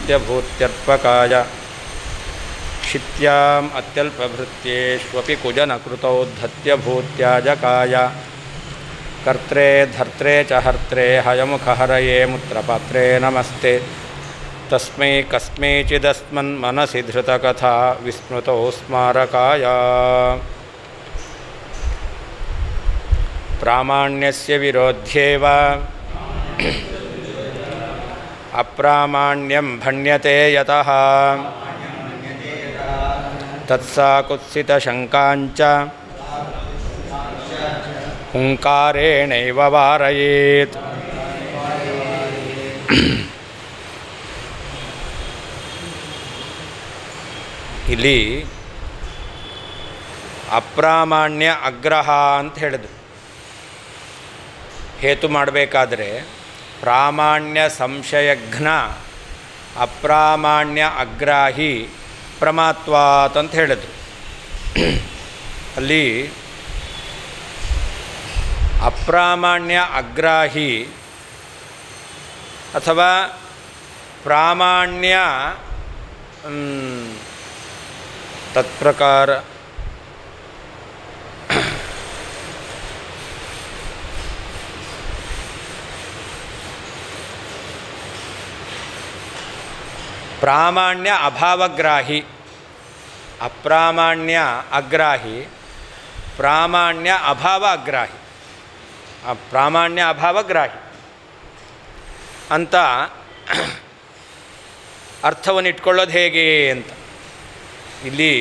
सत्यभूत्यर्पकाय क्षित्याम् अत्यल्पभृत्येष्वपि कुजनकृतौद्धत्यभूत्याजकाय कर्त्रे धर्त्रे च हर्त्रे हयमुखहरये मुत्रपात्रे नमस्ते तस्मै कस्मैचिदस्मन्मनसि धृतकथा विस्मृतौ स्मारकाय प्रामाण्यस्य विरोध्येव अप्रामाण्यं भण्यते यतः तत्साकुत्सितशङ्काञ्च हुंकारेणैव वारयेत्। ಇಲ್ಲಿ ಅಪ್ರಾಮಾಣ್ಯ ಅಗ್ರಹ ಅಂತ ಹೇಳಿದ್ರು. ಹೇತು ಮಾಡಬೇಕಾದ್ರೆ ಪ್ರಾಮಾಣ್ಯ ಸಂಶಯಘ್ನ ಅಪ್ರಾಮಾಣ್ಯ ಅಗ್ರಾಹಿ ಪ್ರಮಾತ್ವಾತ್ ಅಂತ ಹೇಳಿದ್ರು. ಅಲ್ಲಿ ಅಪ್ರಾಮಾಣ್ಯ ಅಗ್ರಾಹಿ ಅಥವಾ ಪ್ರಾಮಾಣ್ಯ ತತ್ಪ್ರಕಾರ ಪ್ರಾಮಾಣ್ಯ ಅಭಾವಗ್ರಾಹಿ, ಅಪ್ರಾಮಾಣ್ಯ ಅಗ್ರಾಹಿ, ಪ್ರಾಮಾಣ್ಯ ಅಭಾವ ಅಗ್ರಾಹಿ, ಪ್ರಾಮಾಣ್ಯ ಅಭಾವಗ್ರಾಹಿ ಅಂತ ಅರ್ಥವನ್ನು ಇಟ್ಕೊಳ್ಳೋದು ಹೇಗೆ ಅಂತ ಇಲ್ಲಿ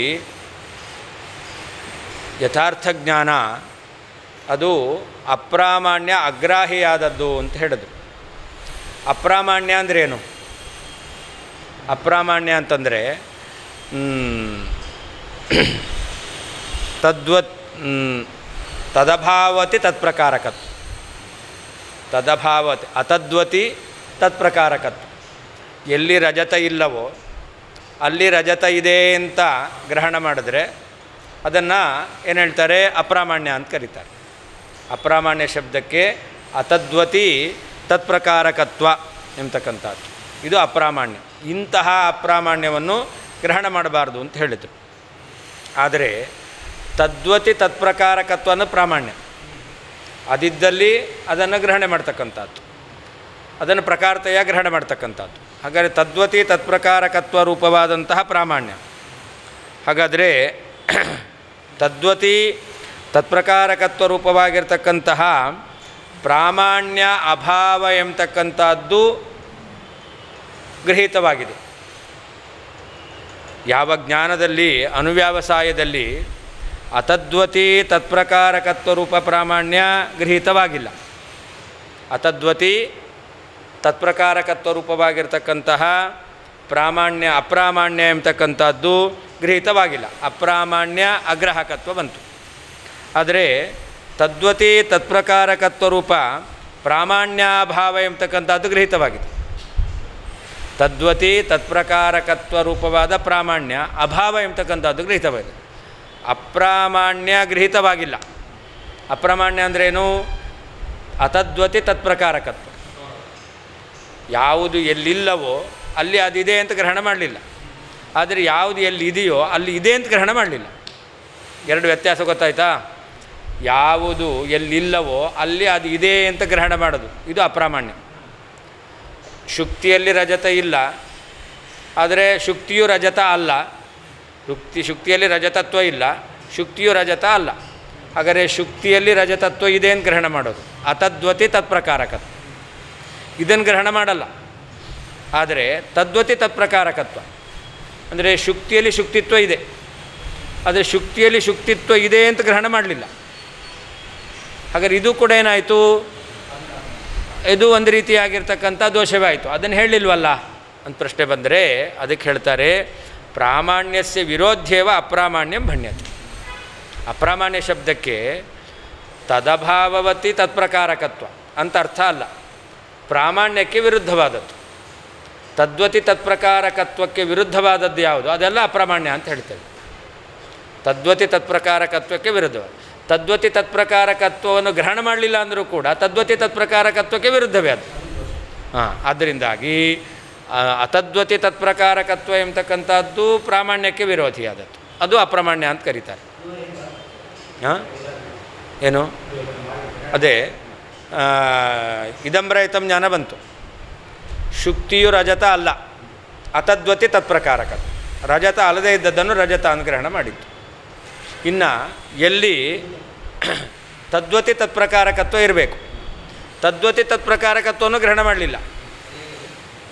ಯಥಾರ್ಥ ಜ್ಞಾನ ಅದು ಅಪ್ರಾಮಾಣ್ಯ ಅಗ್ರಾಹಿಯಾದದ್ದು ಅಂತ ಹೇಳಿದ್ರು. ಅಪ್ರಾಮಾಣ್ಯ ಅಂದ್ರೇನು? ಅಪ್ರಾಮಾಣ್ಯ ಅಂತಂದರೆ ತದಭಾವತಿ ತತ್ಪ್ರಕಾರಕತ್ವ, ತದಭಾವತಿ ಅತದ್ವತಿ ತತ್ಪ್ರಕಾರಕತ್ವ. ಎಲ್ಲಿ ರಜತ ಇಲ್ಲವೋ ಅಲ್ಲಿ ರಜತ ಇದೆ ಅಂತ ಗ್ರಹಣ ಮಾಡಿದ್ರೆ ಅದನ್ನು ಏನು ಹೇಳ್ತಾರೆ? ಅಪ್ರಾಮಾಣ್ಯ ಅಂತ ಕರೀತಾರೆ. ಅಪ್ರಾಮಾಣ್ಯ ಶಬ್ದಕ್ಕೆ ಅತದ್ವತಿ ತತ್ಪ್ರಕಾರಕತ್ವ ಎಂಬತಕ್ಕಂಥದ್ದು ಇದು ಅಪ್ರಾಮಾಣ್ಯ. ಇಂತಹ ಅಪ್ರಾಮಾಣ್ಯವನ್ನು ಗ್ರಹಣ ಮಾಡಬಾರ್ದು ಅಂತ ಹೇಳಿದರು. ಆದರೆ ತದ್ವತಿ ತತ್ಪ್ರಕಾರಕತ್ವ ಅನ್ನೋ ಪ್ರಾಮಾಣ್ಯ ಅದಿದ್ದಲ್ಲಿ ಅದನ್ನು ಗ್ರಹಣೆ ಮಾಡ್ತಕ್ಕಂಥದ್ದು, ಅದನ್ನು ಪ್ರಕಾರತೆಯ ಗ್ರಹಣ ಮಾಡ್ತಕ್ಕಂಥದ್ದು. ಹಾಗಾದರೆ ತದ್ವತಿ ತತ್ಪ್ರಕಾರಕತ್ವ ರೂಪವಾದಂತಹ ಪ್ರಾಮಾಣ್ಯ. ಹಾಗಾದರೆ ತದ್ವತಿ ತತ್ಪ್ರಕಾರಕತ್ವ ರೂಪವಾಗಿರ್ತಕ್ಕಂತಹ ಪ್ರಾಮಾಣ್ಯ ಅಭಾವ ಎಂಬತಕ್ಕಂಥದ್ದು ಗೃಹೀತವಾಗಿದೆ. ಯಾವ ಜ್ಞಾನದಲ್ಲಿ ಅನುವ್ಯವಸಾಯದಲ್ಲಿ ಅತದ್ವತಿ ತತ್ಪ್ರಕಾರಕತ್ವ ರೂಪ ಪ್ರಾಮಾಣ್ಯ ಗೃಹೀತವಾಗಿಲ್ಲ, ಅತದ್ವತಿ ತತ್ಪ್ರಕಾರಕತ್ವ ರೂಪವಾಗಿರ್ತಕ್ಕಂತಹ ಪ್ರಾಮಾಣ್ಯ ಅಪ್ರಾಮಾಣ್ಯ ಎಂಬತಕ್ಕಂಥದ್ದು ಗೃಹೀತವಾಗಿಲ್ಲ, ಅಪ್ರಾಮಾಣ್ಯ ಅಗ್ರಾಹಕತ್ವ ಬಂತು. ಆದರೆ ತದ್ವತಿ ತತ್ಪ್ರಕಾರಕತ್ವ ರೂಪ ಪ್ರಾಮಾಣ್ಯಾಭಾವ ಎಂಬತಕ್ಕಂಥದ್ದು ಗೃಹೀತವಾಗಿದೆ. ತದ್ವತಿ ತತ್ಪ್ರಕಾರಕತ್ವ ರೂಪವಾದ ಪ್ರಾಮಾಣ್ಯ ಅಭಾವ ಎಂಬತಕ್ಕಂಥದ್ದು ಗೃಹೀತವಾಗಿದೆ, ಅಪ್ರಾಮಾಣ್ಯ ಗೃಹೀತವಾಗಿಲ್ಲ. ಅಪ್ರಾಮಾಣ್ಯ ಅಂದ್ರೇನು? ಅತದ್ವತಿ ತತ್ಪ್ರಕಾರಕತ್ವ. ಯಾವುದು ಎಲ್ಲಿಲ್ಲವೋ ಅಲ್ಲಿ ಅದಿದೆ ಅಂತ ಗ್ರಹಣ ಮಾಡಲಿಲ್ಲ, ಆದರೆ ಯಾವುದು ಎಲ್ಲಿದೆಯೋ ಅಲ್ಲಿ ಇದೆ ಅಂತ ಗ್ರಹಣ ಮಾಡಲಿಲ್ಲ. ಎರಡು ವ್ಯತ್ಯಾಸ ಗೊತ್ತಾಯ್ತಾ? ಯಾವುದು ಎಲ್ಲಿಲ್ಲವೋ ಅಲ್ಲಿ ಅದು ಇದೆ ಅಂತ ಗ್ರಹಣ ಮಾಡೋದು ಇದು ಅಪ್ರಾಮಾಣ್ಯ. ಶುಕ್ತಿಯಲ್ಲಿ ರಜತ ಇಲ್ಲ, ಆದರೆ ಶುಕ್ತಿಯು ರಜತ ಅಲ್ಲ. ಶುಕ್ತಿಯಲ್ಲಿ ರಜತತ್ವ ಇಲ್ಲ, ಶುಕ್ತಿಯು ರಜತ ಅಲ್ಲ. ಹಾಗಾದರೆ ಶುಕ್ತಿಯಲ್ಲಿ ರಜತತ್ವ ಇದೆ ಅಂತ ಗ್ರಹಣ ಮಾಡೋದು ಅತದ್ವತಿ ತತ್ಪ್ರಕಾರಕತ್ವ. ಇದನ್ನು ಗ್ರಹಣ ಮಾಡಲ್ಲ. ಆದರೆ ತದ್ವತಿ ತತ್ಪ್ರಕಾರಕತ್ವ ಅಂದರೆ ಶುಕ್ತಿಯಲ್ಲಿ ಶುಕ್ತಿತ್ವ ಇದೆ, ಆದರೆ ಶುಕ್ತಿಯಲ್ಲಿ ಶುಕ್ತಿತ್ವ ಇದೆ ಅಂತ ಗ್ರಹಣ ಮಾಡಲಿಲ್ಲ. ಹಾಗಾದರೆ ಇದು ಕೂಡ ಏನಾಯಿತು? ಇದು ಒಂದು ರೀತಿಯಾಗಿರ್ತಕ್ಕಂಥ ದೋಷವೇ ಆಯಿತು. ಅದನ್ನು ಹೇಳಿಲ್ವಲ್ಲ ಅಂತ ಪ್ರಶ್ನೆ ಬಂದರೆ ಅದಕ್ಕೆ ಹೇಳ್ತಾರೆ ಪ್ರಾಮಾಣ್ಯಸ್ಯ ವಿರೋಧ್ಯೇವ ಅಪ್ರಾಮಾಣ್ಯಂ ಭಣ್ಯತೆ. ಅಪ್ರಾಮಾಣ್ಯ ಶಬ್ದಕ್ಕೆ ತದಭಾವವತಿ ತತ್ಪ್ರಕಾರಕತ್ವ ಅಂತ ಅರ್ಥ ಅಲ್ಲ, ಪ್ರಾಮಾಣ್ಯಕ್ಕೆ ವಿರುದ್ಧವಾದದ್ದು. ತದ್ವತಿ ತತ್ಪ್ರಕಾರಕತ್ವಕ್ಕೆ ವಿರುದ್ಧವಾದದ್ದು ಯಾವುದು ಅದೆಲ್ಲ ಅಪ್ರಾಮಾಣ್ಯ ಅಂತ ಹೇಳ್ತೇವೆ. ತದ್ವತಿ ತತ್ಪ್ರಕಾರಕತ್ವಕ್ಕೆ ವಿರುದ್ಧವಾದ ತದ್ವತಿ ತತ್ಪ್ರಕಾರಕತ್ವವನ್ನು ಗ್ರಹಣ ಮಾಡಲಿಲ್ಲ ಅಂದರೂ ಕೂಡ ತದ್ವತಿ ತತ್ಪ್ರಕಾರಕತ್ವಕ್ಕೆ ವಿರುದ್ಧವೇ ಅದು. ಆದ್ದರಿಂದಾಗಿ ಅತದ್ವತಿ ತತ್ಪ್ರಕಾರಕತ್ವ ಎಂಬತಕ್ಕಂಥದ್ದು ಪ್ರಾಮಾಣ್ಯಕ್ಕೆ ವಿರೋಧಿಯಾದದ್ದು, ಅದು ಅಪ್ರಾಮಾಣ್ಯ ಅಂತ ಕರೀತಾರೆ. ಹಾಂ ಏನು ಅದೇ ಇದಂಬ್ರಹಿತಂ ಜ್ಞಾನ ಬಂತು. ಶುಕ್ತಿಯು ರಜತ ಅಲ್ಲ, ಅತದ್ವತಿ ತತ್ಪ್ರಕಾರಕತ್ವ, ರಜತ ಅಲ್ಲದೇ ಇದ್ದದ್ದನ್ನು ರಜತ ಅಂತ ಗ್ರಹಣ ಮಾಡಿತ್ತು. ಇನ್ನು ಎಲ್ಲಿ ತದ್ವತಿ ತತ್ಪ್ರಕಾರಕತ್ವ ಇರಬೇಕು, ತದ್ವತಿ ತತ್ಪ್ರಕಾರಕತ್ವವನ್ನು ಗ್ರಹಣ ಮಾಡಲಿಲ್ಲ.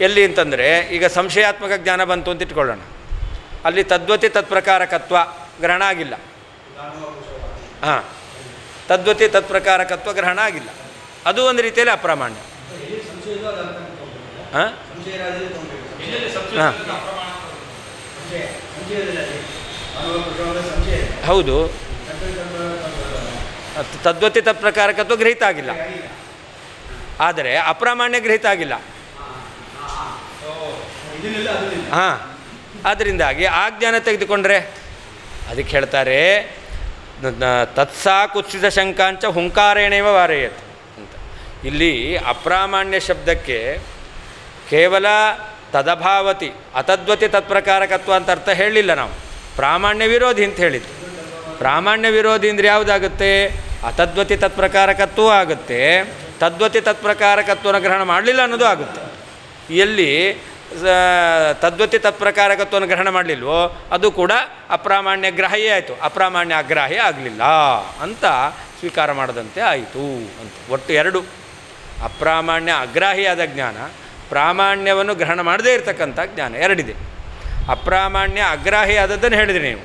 ಎಲ್ಲಿ ಅಂತಂದರೆ ಈಗ ಸಂಶಯಾತ್ಮಕ ಜ್ಞಾನ ಬಂತು ಅಂತ ಇಟ್ಕೊಳ್ಳೋಣ, ಅಲ್ಲಿ ತದ್ವತಿ ತತ್ಪ್ರಕಾರಕತ್ವ ಗ್ರಹಣ ಆಗಿಲ್ಲ. ಹಾಂ, ತದ್ವತಿ ತತ್ಪ್ರಕಾರಕತ್ವ ಗ್ರಹಣ ಆಗಿಲ್ಲ, ಅದು ಒಂದು ರೀತಿಯಲ್ಲಿ ಅಪ್ರಾಮಾಣ್ಯ. ಹಾಂ ಹಾಂ ಹೌದು, ತದ್ವತಿ ತತ್ಪ್ರಕಾರಕತ್ವ ಗೃಹೀತ ಆಗಿಲ್ಲ, ಆದರೆ ಅಪ್ರಾಮಾಣ್ಯ ಗೃಹೀತ ಆಗಿಲ್ಲ. ಹಾಂ, ಅದರಿಂದಾಗಿ ಆ ಜ್ಞಾನ ತೆಗೆದುಕೊಂಡ್ರೆ ಅದಕ್ಕೆ ಹೇಳ್ತಾರೆ ತತ್ಸಾ ಕುತ್ಸಿತ ಶಂಕಾಂಚ ಹುಂಕಾರೇಣೇವ ವಾರಯತ್ ಅಂತ. ಇಲ್ಲಿ ಅಪ್ರಾಮಾಣ್ಯ ಶಬ್ದಕ್ಕೆ ಕೇವಲ ತದಭಾವತಿ ಅತದ್ವತಿ ತತ್ಪ್ರಕಾರಕತ್ವ ಅಂತ ಅರ್ಥ ಹೇಳಲಿಲ್ಲ ನಾವು, ಪ್ರಾಮಾಣ್ಯ ವಿರೋಧಿ ಅಂತ ಹೇಳಿದ್ದು. ಪ್ರಾಮಾಣ್ಯ ವಿರೋಧಿ ಅಂದರೆ ಯಾವುದಾಗುತ್ತೆ? ಅತದ್ವತಿ ತತ್ಪ್ರಕಾರಕತ್ವವೂ ಆಗುತ್ತೆ, ತದ್ವತಿ ತತ್ಪ್ರಕಾರಕತ್ವನ ಗ್ರಹಣ ಮಾಡಲಿಲ್ಲ ಅನ್ನೋದು ಆಗುತ್ತೆ. ಎಲ್ಲಿ ತದ್ವತಿ ತತ್ಪ್ರಕಾರಕತ್ವವನ್ನು ಗ್ರಹಣ ಮಾಡಲಿಲ್ವೋ ಅದು ಕೂಡ ಅಪ್ರಾಮಾಣ್ಯ ಗ್ರಾಹ್ಯ ಆಯಿತು, ಅಪ್ರಾಮಾಣ್ಯ ಅಗ್ರಾಹ್ಯ ಆಗಲಿಲ್ಲ ಅಂತ ಸ್ವೀಕಾರ ಮಾಡದಂತೆ ಆಯಿತು ಅಂತ. ಒಟ್ಟು ಎರಡು, ಅಪ್ರಾಮಾಣ್ಯ ಅಗ್ರಾಹ್ಯಾದ ಜ್ಞಾನ, ಪ್ರಾಮಾಣ್ಯವನ್ನು ಗ್ರಹಣ ಮಾಡದೇ ಇರತಕ್ಕಂಥ ಜ್ಞಾನ ಎರಡಿದೆ. ಅಪ್ರಾಮಾಣ್ಯ ಅಗ್ರಾಹ್ಯ ಆದದ್ದನ್ನು ಹೇಳಿದ್ರಿ ನೀವು,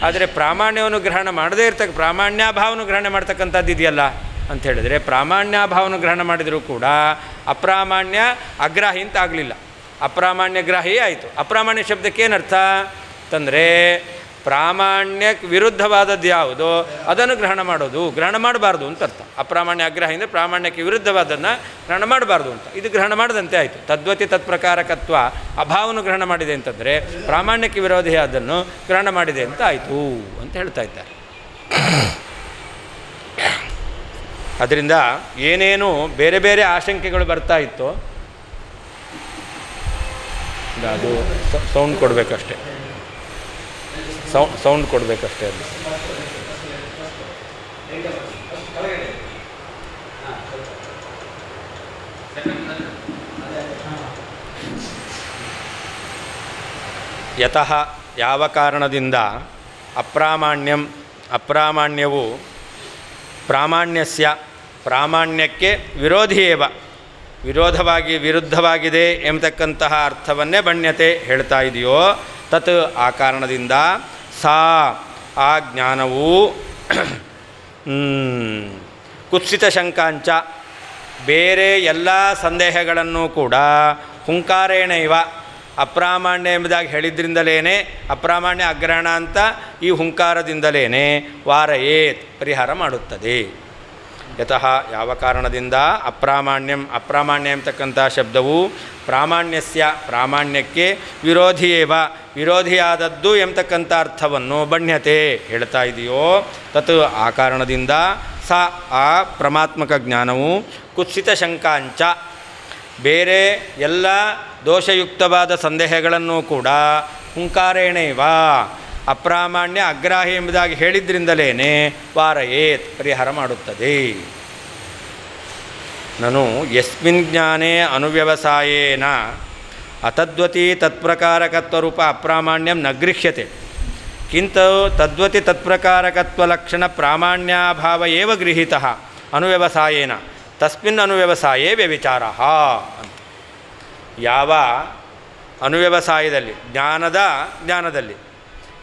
ಆದರೆ ಪ್ರಾಮಾಣ್ಯವನ್ನು ಗ್ರಹಣ ಮಾಡದೇ ಇರ್ತಕ್ಕ ಪ್ರಾಮಾಣ್ಯಾಭಾವವನ್ನು ಗ್ರಹಣ ಮಾಡ್ತಕ್ಕಂಥದ್ದು ಇದೆಯಲ್ಲ ಅಂತ ಹೇಳಿದರೆ, ಪ್ರಾಮಾಣ್ಯಾಭಾವವನ್ನು ಗ್ರಹಣ ಮಾಡಿದರೂ ಕೂಡ ಅಪ್ರಾಮಾಣ್ಯ ಅಗ್ರಾಹಿ ಅಂತ ಆಗಲಿಲ್ಲ, ಅಪ್ರಾಮಾಣ್ಯ ಗ್ರಾಹಿ ಆಯಿತು. ಅಪ್ರಾಮಾಣ್ಯ ಶಬ್ದಕ್ಕೆ ಏನರ್ಥ ಅಂತಂದರೆ ಪ್ರಾಮಾಣ್ಯಕ್ಕೆ ವಿರುದ್ಧವಾದದ್ದು ಯಾವುದೋ ಅದನ್ನು ಗ್ರಹಣ ಮಾಡೋದು, ಗ್ರಹಣ ಮಾಡಬಾರ್ದು ಅಂತ ಅರ್ಥ. ಅಪ್ರಾಮಾಣ್ಯ ಅಗ್ರಾಹಿ ಅಂದರೆ ಪ್ರಾಮಾಣ್ಯಕ್ಕೆ ವಿರುದ್ಧವಾದನ್ನು ಗ್ರಹಣ ಮಾಡಬಾರ್ದು ಅಂತ, ಇದು ಗ್ರಹಣ ಮಾಡದಂತೆ ಆಯಿತು. ತದ್ವತಿ ತತ್ಪ್ರಕಾರಕತ್ವ ಅಭಾವವನ್ನು ಗ್ರಹಣ ಮಾಡಿದೆ ಅಂತಂದರೆ ಪ್ರಾಮಾಣ್ಯಕ್ಕೆ ವಿರೋಧಿಯಾದನ್ನು ಗ್ರಹಣ ಮಾಡಿದೆ ಅಂತ ಆಯಿತು ಅಂತ ಹೇಳ್ತಾ ಇದ್ದಾರೆ. ಅದರಿಂದ ಏನೇನು ಬೇರೆ ಬೇರೆ ಆಶಂಕೆಗಳು ಬರ್ತಾ ಇತ್ತು ಅದು ಸೌಂಡ್ ಕೊಡಬೇಕಷ್ಟೆ, ಸೌಂಡ್ ಕೊಡಬೇಕಷ್ಟೇ. ಅದು ಯತಃ ಯಾವ ಕಾರಣದಿಂದ ಅಪ್ರಾಮಾಣ್ಯವು ಪ್ರಾಮಾಣ್ಯಸ್ಯ ಪ್ರಾಮಾಣ್ಯಕ್ಕೆ ವಿರೋಧಿಯೇವ ವಿರುದ್ಧವಾಗಿದೆ ಎಂಬತಕ್ಕಂತಹ ಅರ್ಥವನ್ನೇ ಬಣ್ಯತೆ ಹೇಳ್ತಾ ಇದೆಯೋ ತತ್ ಆ ಕಾರಣದಿಂದ ಸಾ ಆ ಜ್ಞಾನವು ಕುತ್ಸಿತ ಶಂಕಾಂಚ ಬೇರೆ ಎಲ್ಲ ಸಂದೇಹಗಳನ್ನು ಕೂಡ ಹುಂಕಾರೇಣ ಇವ ಅಪ್ರಾಮಾಣ್ಯ ಎಂಬುದಾಗಿ ಹೇಳಿದ್ರಿಂದಲೇ ಅಪ್ರಾಮಾಣ್ಯ ಅಗ್ರಹಣ ಅಂತ ಈ ಹುಂಕಾರದಿಂದಲೇ ವಾರಯೇತ್ ಪರಿಹಾರ ಮಾಡುತ್ತದೆ. ಯತಃ ಯಾವ ಕಾರಣದಿಂದ ಅಪ್ರಾಮಾಣ್ಯ ಎಂಬತಕ್ಕಂಥ ಶಬ್ದವು ಪ್ರಾಮಾಣ್ಯಕ್ಕೆ ವಿರೋಧಿಯಾದದ್ದು ಎಂಬತಕ್ಕಂಥ ಅರ್ಥವನ್ನು ಬಣ್ಯತೆ ಹೇಳ್ತಾ ಇದೆಯೋ ತತ್ ಆ ಕಾರಣದಿಂದ ಸ ಆ ಪ್ರಮಾತ್ಮಕ ಜ್ಞಾನವು ಕುತ್ಸಿತ ಶಂಕಾಂಚ ಬೇರೆ ಎಲ್ಲ ದೋಷಯುಕ್ತವಾದ ಸಂದೇಹಗಳನ್ನು ಕೂಡ ಹುಂಕಾರೇಣೇವ ಅಪ್ರಾಮಾಣ್ಯ ಅಗ್ರಾಹಿ ಎಂಬುದಾಗಿ ಹೇಳಿದ್ರಿಂದಲೇ ವಾರಯೇತ್ ಪರಿಹಾರ ಮಾಡುತ್ತದೆ. ನಾನು ಯಸ್ಮಿನ್ ಜ್ಞಾನೇ ಅನುವ್ಯವಸಾಯೇನ ಅತದ್ವತಿ ತತ್ಪ್ರಕಾರಕತ್ವರೂಪ ಅಪ್ರಾಮಾಣ್ಯಂ ನ ಗೃಹ್ಯತೆ ಕಿಂತು ತದ್ವತಿ ತತ್ಪ್ರಕಾರಕತ್ವಲಕ್ಷಣ ಪ್ರಾಮಾಣ್ಯಾಭಾವ ಏವ ಗೃಹೀತಃ ಅನುವ್ಯವಸಾಯೇನ ತಸ್ಮಿನ್ ಅನುವ್ಯವಸಾಯೇ ವ್ಯವಿಚಾರಃ ಅಂತ. ಯಾವ ಅನುವ್ಯವಸಾಯದಲ್ಲಿ ಜ್ಞಾನದಲ್ಲಿ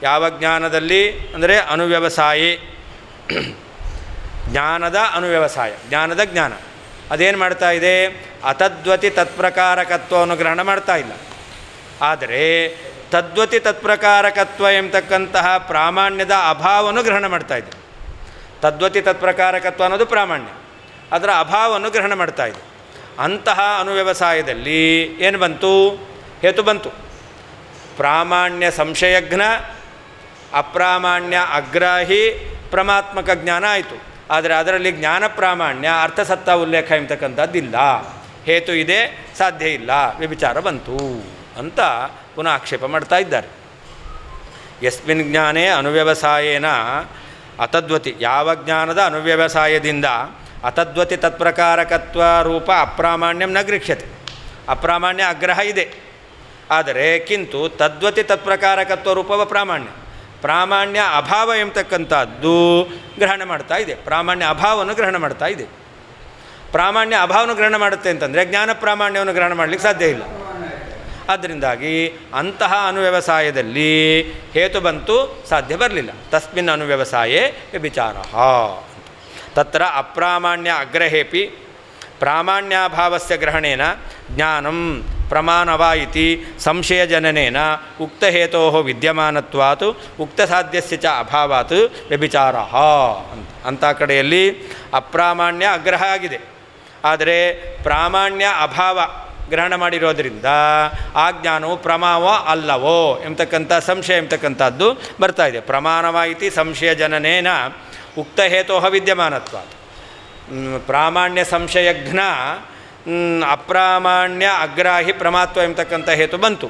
ಯಾವ ಜ್ಞಾನದಲ್ಲಿ ಅಂದರೆ ಅನುವ್ಯವಸಾಯೇ ಜ್ಞಾನದ ಅನುವ್ಯವಸಾಯ ಜ್ಞಾನ ಅದೇನು ಮಾಡ್ತಾ ಇದೆ? ಅತದ್ವತಿ ತತ್ಪ್ರಕಾರಕತ್ವವನ್ನು ಗ್ರಹಣ ಮಾಡ್ತಾ ಇಲ್ಲ, ಆದರೆ ತದ್ವತಿ ತತ್ಪ್ರಕಾರಕತ್ವ ಎಂಬತಕ್ಕಂತಹ ಪ್ರಾಮಾಣ್ಯದ ಅಭಾವವನ್ನು ಗ್ರಹಣ ಮಾಡ್ತಾ ಇದೆ. ತದ್ವತಿ ತತ್ಪ್ರಕಾರಕತ್ವ ಅನ್ನೋದು ಪ್ರಾಮಾಣ್ಯ, ಅದರ ಅಭಾವವನ್ನು ಗ್ರಹಣ ಮಾಡ್ತಾ ಇದೆ. ಅಂತಹ ಅನುವ್ಯವಸಾಯದಲ್ಲಿ ಏನು ಬಂತು? ಹೇತು ಬಂತು. ಪ್ರಾಮಾಣ್ಯ ಸಂಶಯಜ್ಞ, ಅಪ್ರಾಮಾಣ್ಯ ಅಗ್ರಾಹಿ, ಪ್ರಮಾತ್ಮಕ ಜ್ಞಾನ ಆಯಿತು. ಆದರೆ ಅದರಲ್ಲಿ ಜ್ಞಾನ ಪ್ರಾಮಾಣ್ಯ ಅರ್ಥಸತ್ತ ಉಲ್ಲೇಖ ಎಂಬತಕ್ಕಂಥದ್ದಿಲ್ಲ. ಹೇತು ಇದೆ, ಸಾಧ್ಯ ಇಲ್ಲ, ವ್ಯಭಿಚಾರ ಬಂತು ಅಂತ ಪುನಃ ಆಕ್ಷೇಪ ಮಾಡ್ತಾ ಇದ್ದಾರೆ. ಯಸ್ಮಿನ್ ಜ್ಞಾನೇ ಅನುವ್ಯವಸಾಯೇನ ಅತದ್ವತಿ, ಯಾವ ಜ್ಞಾನದ ಅನುವ್ಯವಸಾಯದಿಂದ ಅತದ್ವತಿ ತತ್ಪ್ರಕಾರಕತ್ವ ರೂಪ ಅಪ್ರಾಮಾಣ್ಯಂ ನ ಗೃಹ್ಯತೆ, ಅಪ್ರಾಮಾಣ್ಯ ಆಗ್ರಹ ಇದೆ, ಆದರೆ ಕಿಂತು ತದ್ವತಿ ತತ್ಪ್ರಕಾರಕತ್ವ ರೂಪವ ಪ್ರಾಮಾಣ್ಯ, ಪ್ರಾಮಾಣ್ಯ ಅಭಾವ ಎಂಬತಕ್ಕಂಥದ್ದು ಗ್ರಹಣ ಮಾಡ್ತಾ ಇದೆ, ಪ್ರಾಮಾಣ್ಯ ಅಭಾವವನ್ನು ಗ್ರಹಣ ಮಾಡ್ತಾ ಇದೆ. ಪ್ರಾಮಾಣ್ಯ ಅಭಾವವನ್ನು ಗ್ರಹಣ ಮಾಡುತ್ತೆ ಅಂತಂದರೆ ಜ್ಞಾನ ಪ್ರಾಮಾಣ್ಯವನ್ನು ಗ್ರಹಣ ಮಾಡಲಿಕ್ಕೆ ಸಾಧ್ಯ ಇಲ್ಲ. ಆದ್ದರಿಂದಾಗಿ ಅಂತಹ ಅನುವ್ಯವಸಾಯದಲ್ಲಿ ಹೇತು ಬಂತು, ಸಾಧ್ಯ ಬರಲಿಲ್ಲ. ತಸ್ಮಿನ್ ಅನುವ್ಯವಸಾಯೇ ವ್ಯಭಿಚಾರ ತತ್ರ ಅಪ್ರಾಮಾಣ್ಯ ಅಗ್ರಹೇಪಿ ಪ್ರಾಮಾಣ್ಯಾಭಾವಸ್ಯ ಗ್ರಹಣೇನ ಜ್ಞಾನಂ ಪ್ರಮಾಣವಾ ಇತಿ ಸಂಶಯಜನನೇನ ಉಕ್ತಹೇತೋ ವಿದ್ಯಮಾನತ್ವಾತ್ ಉಕ್ತಸಾಧ್ಯಸ್ಯ ಚ ಅಭಾವಾತ್ ವ್ಯಭಿಚಾರ ಅಂತ ಕಡೆಯಲ್ಲಿ ಅಪ್ರಾಮಾಣ್ಯ ಅಗ್ರಹ ಆಗಿದೆ, ಆದರೆ ಪ್ರಾಮಾಣ್ಯ ಅಭಾವ ಗ್ರಹಣ ಮಾಡಿರೋದ್ರಿಂದ ಆ ಜ್ಞಾನವು ಪ್ರಮಾವೋ ಅಲ್ಲವೋ ಎಂಬತಕ್ಕಂಥ ಸಂಶಯ ಎಂಬತಕ್ಕಂಥದ್ದು ಬರ್ತಾ ಇದೆ. ಪ್ರಮಾಣವಾಯಿತಿ ಸಂಶಯ ಜನನೇನ ಉಕ್ತಹೇತೋ ವಿದ್ಯಮಾನತ್ವ, ಪ್ರಾಮಾಣ್ಯ ಸಂಶಯಘ್ನ ಅಪ್ರಾಮಾಣ್ಯ ಅಗ್ರಾಹಿ ಪ್ರಮಾತ್ವ ಎಂಬತಕ್ಕಂಥ ಹೇತು ಬಂತು,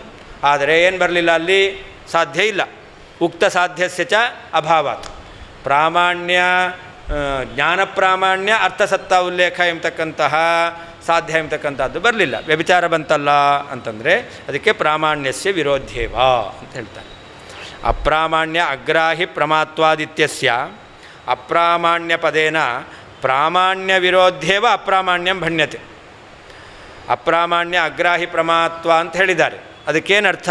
ಆದರೆ ಏನು ಬರಲಿಲ್ಲ, ಅಲ್ಲಿ ಸಾಧ್ಯ ಇಲ್ಲ. ಉಕ್ತ ಸಾಧ್ಯಸ್ಯ ಚ ಅಭಾವಾತ್, ಪ್ರಾಮಾಣ್ಯ ಜ್ಞಾನ ಪ್ರಾಮಾಣ್ಯ ಅರ್ಥಸತ್ತಾ ಉಲ್ಲೇಖ ಎಂಬತಕ್ಕಂತಹ ಸಾಧ್ಯ ಎಂಬತಕ್ಕಂಥದ್ದು ಬರಲಿಲ್ಲ. ವ್ಯಭಿಚಾರ ಬಂತಲ್ಲ ಅಂತಂದರೆ ಅದಕ್ಕೆ ಪ್ರಾಮಾಣ್ಯಸ್ಯ ವಿರೋಧ್ಯೇವ ಅಂತ ಹೇಳ್ತಾರೆ. ಅಪ್ರಾಮಾಣ್ಯ ಅಗ್ರಾಹಿ ಪ್ರಮಾತ್ವಾದಿತ್ಯಸ್ಯ ಅಪ್ರಾಮಾಣ್ಯ ಪದೇನ ಪ್ರಾಮಾಣ್ಯ ವಿರೋಧ್ಯೇವ ಅಪ್ರಾಮಾಣ್ಯಂ ಭಣ್ಯತೆ. ಅಪ್ರಾಮಾಣ್ಯ ಅಗ್ರಾಹಿ ಪ್ರಮಾತ್ವ ಅಂತ ಹೇಳಿದ್ದಾರೆ. ಅದಕ್ಕೇನರ್ಥ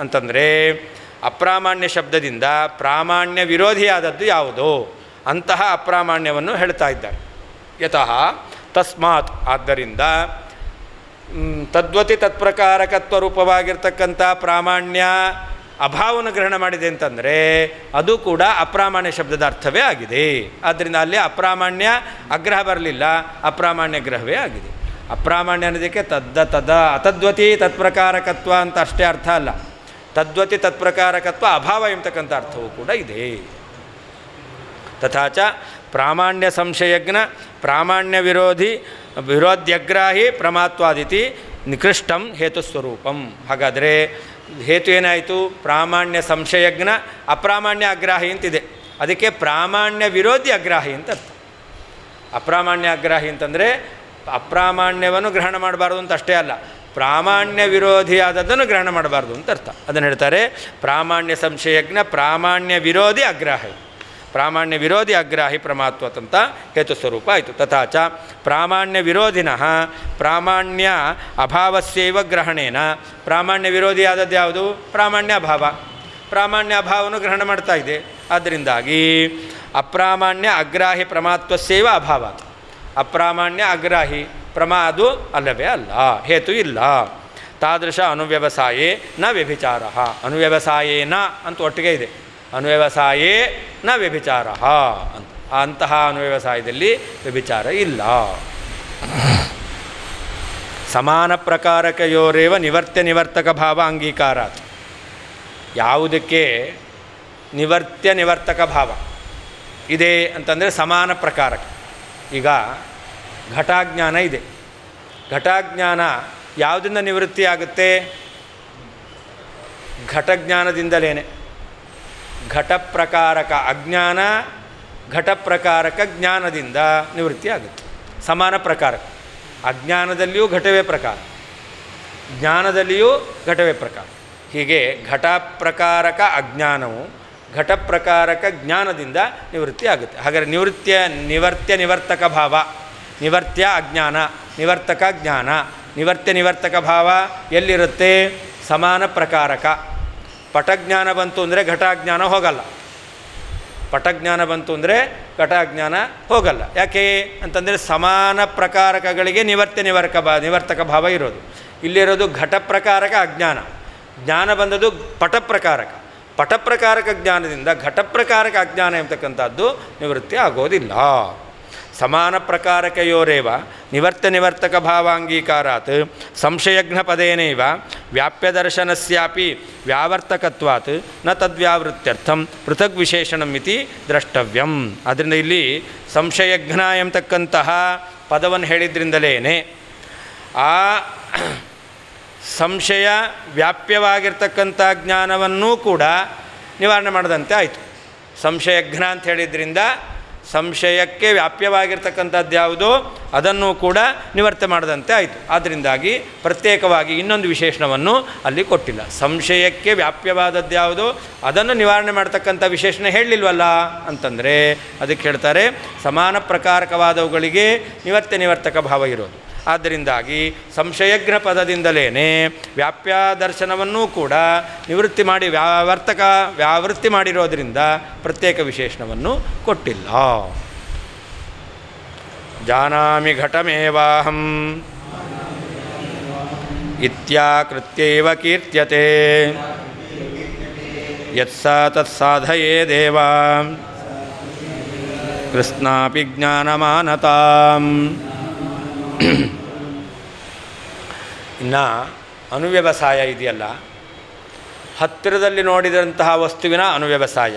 ಅಂತಂದರೆ ಅಪ್ರಾಮಾಣ್ಯ ಶಬ್ದದಿಂದ ಪ್ರಾಮಾಣ್ಯ ವಿರೋಧಿಯಾದದ್ದು ಯಾವುದೋ ಅಂತಹ ಅಪ್ರಾಮಾಣ್ಯವನ್ನು ಹೇಳ್ತಾ ಇದ್ದಾರೆ. ಯತಃ ತಸ್ಮಾತ್, ಆದ್ದರಿಂದ ತದ್ವತಿ ತತ್ಪ್ರಕಾರಕತ್ವ ರೂಪವಾಗಿರ್ತಕ್ಕಂಥ ಪ್ರಾಮಾಣ್ಯ ಅಭಾವವನ್ನು ಗ್ರಹಣ ಮಾಡಿದೆ ಅಂತಂದರೆ ಅದು ಕೂಡ ಅಪ್ರಾಮಾಣ್ಯ ಶಬ್ದದ ಅರ್ಥವೇ ಆಗಿದೆ. ಆದ್ದರಿಂದ ಅಲ್ಲಿ ಅಪ್ರಾಮಾಣ್ಯ ಅಗ್ರಹ ಬರಲಿಲ್ಲ, ಅಪ್ರಾಮಾಣ್ಯ ಗ್ರಹವೇ ಆಗಿದೆ. ಅಪ್ರಾಮಾಣ್ಯ ಅನ್ನೋದಕ್ಕೆ ಅತದ್ವತಿ ತತ್ಪ್ರಕಾರಕತ್ವ ಅಂತ ಅಷ್ಟೇ ಅರ್ಥ ಅಲ್ಲ, ತದ್ವತಿ ತತ್ಪ್ರಕಾರಕತ್ವ ಅಭಾವ ಎಂಬತಕ್ಕಂಥ ಅರ್ಥವೂ ಕೂಡ ಇದೆ. ತಥಾಚ ಪ್ರಾಮಾಣ್ಯ ಸಂಶಯಜ್ಞ ಪ್ರಾಮಾಣ್ಯ ವಿರೋಧ್ಯಗ್ರಾಹಿ ಪ್ರಮಾತ್ವಾದಿತಿ ನಿಕೃಷ್ಟಂ ಹೇತುಸ್ವರೂಪಂ. ಹಾಗಾದರೆ ಹೇತು ಏನಾಯಿತು? ಪ್ರಾಮಾಣ್ಯ ಸಂಶಯಜ್ಞ ಅಪ್ರಾಮಾಣ್ಯ ಅಗ್ರಾಹಿ ಅಂತಿದೆ, ಅದಕ್ಕೆ ಪ್ರಾಮಾಣ್ಯ ವಿರೋಧಿ ಅಗ್ರಾಹಿ ಅಂತ ಅರ್ಥ. ಅಪ್ರಾಮಾಣ್ಯ ಅಗ್ರಾಹಿ ಅಂತಂದರೆ ಅಪ್ರಾಮಾಣ್ಯವನ್ನು ಗ್ರಹಣ ಮಾಡಬಾರ್ದು ಅಂತ ಅಷ್ಟೇ ಅಲ್ಲ, ಪ್ರಾಮಾಣ್ಯ ವಿರೋಧಿಯಾದದ್ದನ್ನು ಗ್ರಹಣ ಮಾಡಬಾರ್ದು ಅಂತ ಅರ್ಥ. ಅದನ್ನು ಹೇಳ್ತಾರೆ ಪ್ರಾಮಾಣ್ಯ ಸಂಶಯಜ್ಞ ಪ್ರಾಮಾಣ್ಯ ವಿರೋಧಿ ಅಗ್ರಾಹಿ, ಪ್ರಾಮಾಣ್ಯ ವಿರೋಧಿ ಅಗ್ರಾಹಿ ಪ್ರಮಾತ್ವತಂತ ಹೇತು ಸ್ವರೂಪ ಆಯಿತು. ತಥಾಚ ಪ್ರಾಮಾಣ್ಯ ವಿರೋಧಿನಃ ಪ್ರಾಮಾಣ್ಯ ಅಭಾವಸ್ಯೈವ ಗ್ರಹಣೇನ, ಪ್ರಾಮಾಣ್ಯ ವಿರೋಧಿಯಾದದ್ದು ಯಾವುದು? ಪ್ರಾಮಾಣ್ಯ ಅಭಾವ. ಪ್ರಾಮಾಣ್ಯ ಅಭಾವವನ್ನು ಗ್ರಹಣ ಮಾಡ್ತಾ ಇದೆ. ಆದ್ದರಿಂದಾಗಿ ಅಪ್ರಾಮಾಣ್ಯ ಅಗ್ರಾಹಿ ಪ್ರಮಾತ್ವಸ್ಯೈವ ಅಭಾವಾತ್, ಅಪ್ರಾಮಾಣ್ಯ ಅಗ್ರಾಹಿ ಪ್ರಮಾ ಅದು ಅಲ್ಲವೇ ಅಲ್ಲ, ಹೇತು ಇಲ್ಲ. ತಾದೃಶ ಅನುವ್ಯವಸಾಯೇ ನ ವ್ಯಭಿಚಾರ, ಅನುವ್ಯವಸಾಯೇನ ಅಂತ ಒಟ್ಟಿಗೆ ಇದೆ, ಅನುವ್ಯವಸಾಯೇ ನ ವ್ಯಭಿಚಾರ ಅಂತ. ಅಂತಹ ಅನುವ್ಯವಸಾಯದಲ್ಲಿ ವ್ಯಭಿಚಾರ ಇಲ್ಲ. ಸಮಾನ ಪ್ರಕಾರಕಯೋರೇವ ನಿವರ್ತ್ಯ ನಿವರ್ತಕ ಭಾವ ಅಂಗೀಕಾರಾತ್. ಯಾವುದಕ್ಕೆ ನಿವರ್ತ್ಯ ನಿವರ್ತಕ ಭಾವ ಇದೆ ಅಂತಂದರೆ ಸಮಾನ ಪ್ರಕಾರಕ. ಈಗ ಘಟಾಜ್ಞಾನ ಇದೆ, ಘಟಾಜ್ಞಾನ ಯಾವುದರಿಂದ ನಿವೃತ್ತಿ ಆಗುತ್ತೆ? ಘಟಜ್ಞಾನದಿಂದಲೇ. ಘಟಪ್ರಕಾರಕ ಅಜ್ಞಾನ ಘಟಪ್ರಕಾರಕ ಜ್ಞಾನದಿಂದ ನಿವೃತ್ತಿ ಆಗುತ್ತೆ. ಸಮಾನ ಪ್ರಕಾರಕ, ಅಜ್ಞಾನದಲ್ಲಿಯೂ ಘಟವೇ ಪ್ರಕಾರ, ಜ್ಞಾನದಲ್ಲಿಯೂ ಘಟವೇ ಪ್ರಕಾರ. ಹೀಗೆ ಘಟಪ್ರಕಾರಕ ಅಜ್ಞಾನವು ಘಟಪ್ರಕಾರಕ ಜ್ಞಾನದಿಂದ ನಿವೃತ್ತಿ ಆಗುತ್ತೆ. ಹಾಗಾದರೆ ನಿವರ್ತ್ಯ ನಿವರ್ತಕ ಭಾವ, ನಿವರ್ತ್ಯ ಅಜ್ಞಾನ, ನಿವರ್ತಕ ಜ್ಞಾನ. ನಿವರ್ತ್ಯ ನಿವರ್ತಕ ಭಾವ ಎಲ್ಲಿರುತ್ತೆ? ಸಮಾನ ಪ್ರಕಾರಕ. ಪಟಜ್ಞಾನ ಬಂತು ಅಂದರೆ ಘಟಾಜ್ಞಾನ ಹೋಗಲ್ಲ, ಪಟಜ್ಞಾನ ಬಂತು ಅಂದರೆ ಘಟಾಜ್ಞಾನ ಹೋಗಲ್ಲ. ಯಾಕೆ ಅಂತಂದರೆ ಸಮಾನ ಪ್ರಕಾರಕಗಳಿಗೆ ನಿವರ್ತಕ ಭಾವ ಇರೋದು. ಇಲ್ಲಿರೋದು ಘಟಪ್ರಕಾರಕ ಅಜ್ಞಾನ, ಜ್ಞಾನ ಬಂದದ್ದು ಪಟಪ್ರಕಾರಕ. ಪಟಪ್ರಕಾರಕ ಜ್ಞಾನದಿಂದ ಘಟಪ್ರಕಾರಕ ಅಜ್ಞಾನ ಎಂಬತಕ್ಕಂಥದ್ದು ನಿವೃತ್ತಿ ಆಗೋದಿಲ್ಲ. ಸಮಾನ ಪ್ರಕಾರಕಯೋರೇವ ನಿವರ್ತ್ಯ ನಿವರ್ತಕ ಭಾವಾಂಗೀಕಾರಾತ್ ಸಂಶಯಜ್ಞ ಪದೇನೈವ ವ್ಯಾಪ್ಯದರ್ಶನಸ್ಯಾಪಿ ವ್ಯಾವರ್ತಕತ್ವಾತ್ ನ ತದ್ವ್ಯಾವೃತ್ಯರ್ಥಂ ಪೃಥಗ್ ವಿಶೇಷಣಂ ಇತಿ ದ್ರಷ್ಟವ್ಯಂ. ಆದ್ದರಿಂದ ಇಲ್ಲಿ ಸಂಶಯಜ್ಞ ಎಂಬತಕ್ಕಂತಹ ಪದವನ್ನು ಹೇಳಿದ್ರಿಂದಲೇ ಆ ಸಂಶಯ ವ್ಯಾಪ್ಯವಾಗಿರ್ತಕ್ಕಂಥ ಜ್ಞಾನವನ್ನೂ ಕೂಡ ನಿವಾರಣೆ ಮಾಡಿದಂತೆ ಆಯಿತು. ಸಂಶಯಘ್ನ ಅಂತ ಹೇಳಿದ್ರಿಂದ ಸಂಶಯಕ್ಕೆ ವ್ಯಾಪ್ಯವಾಗಿರ್ತಕ್ಕಂಥದ್ದು ಯಾವುದೋ ಅದನ್ನು ಕೂಡ ನಿವರ್ತನೆ ಮಾಡಿದಂತೆ ಆಯಿತು. ಆದ್ದರಿಂದಾಗಿ ಪ್ರತ್ಯೇಕವಾಗಿ ಇನ್ನೊಂದು ವಿಶೇಷಣವನ್ನು ಅಲ್ಲಿ ಕೊಟ್ಟಿಲ್ಲ. ಸಂಶಯಕ್ಕೆ ವ್ಯಾಪ್ಯವಾದದ್ದು ಯಾವುದೋ ಅದನ್ನು ನಿವಾರಣೆ ಮಾಡ್ತಕ್ಕಂಥ ವಿಶೇಷಣ ಹೇಳಲಿಲ್ವಲ್ಲ ಅಂತಂದರೆ ಅದಕ್ಕೆ ಹೇಳ್ತಾರೆ ಸಮಾನ ಪ್ರಕಾರಕವಾದವುಗಳಿಗೆ ನಿವರ್ತಕ ಭಾವ ಇರೋದು. ಆದ್ದರಿಂದಾಗಿ ಸಂಶಯಘ್ನ ಪದದಿಂದಲೇ ವ್ಯಾಪ್ಯದರ್ಶನವನ್ನೂ ಕೂಡ ನಿವೃತ್ತಿ ಮಾಡಿ ವ್ಯಾವೃತ್ತಿ ಮಾಡಿರೋದರಿಂದ ಪ್ರತ್ಯೇಕ ವಿಶೇಷಣವನ್ನು ಕೊಟ್ಟಿಲ್ಲ. ಜಾನಾಮಿ ಘಟಮೇವಾಹಂ ಇತ್ಯಾಕೃತ್ಯೈವ ಕೀರ್ತ್ಯತೆ ಯತ್ಸ ತತ್ಸಾಧಯೇ ದೇವ ಕೃಷ್ಣಾಪಿ ಜ್ಞಾನಮಾನತಾಂ. ಇನ್ನು ಅನುವ್ಯವಸಾಯ ಇದೆಯಲ್ಲ, ಹತ್ತಿರದಲ್ಲಿ ನೋಡಿದಂತಹ ವಸ್ತುವಿನ ಅನುವ್ಯವಸಾಯ,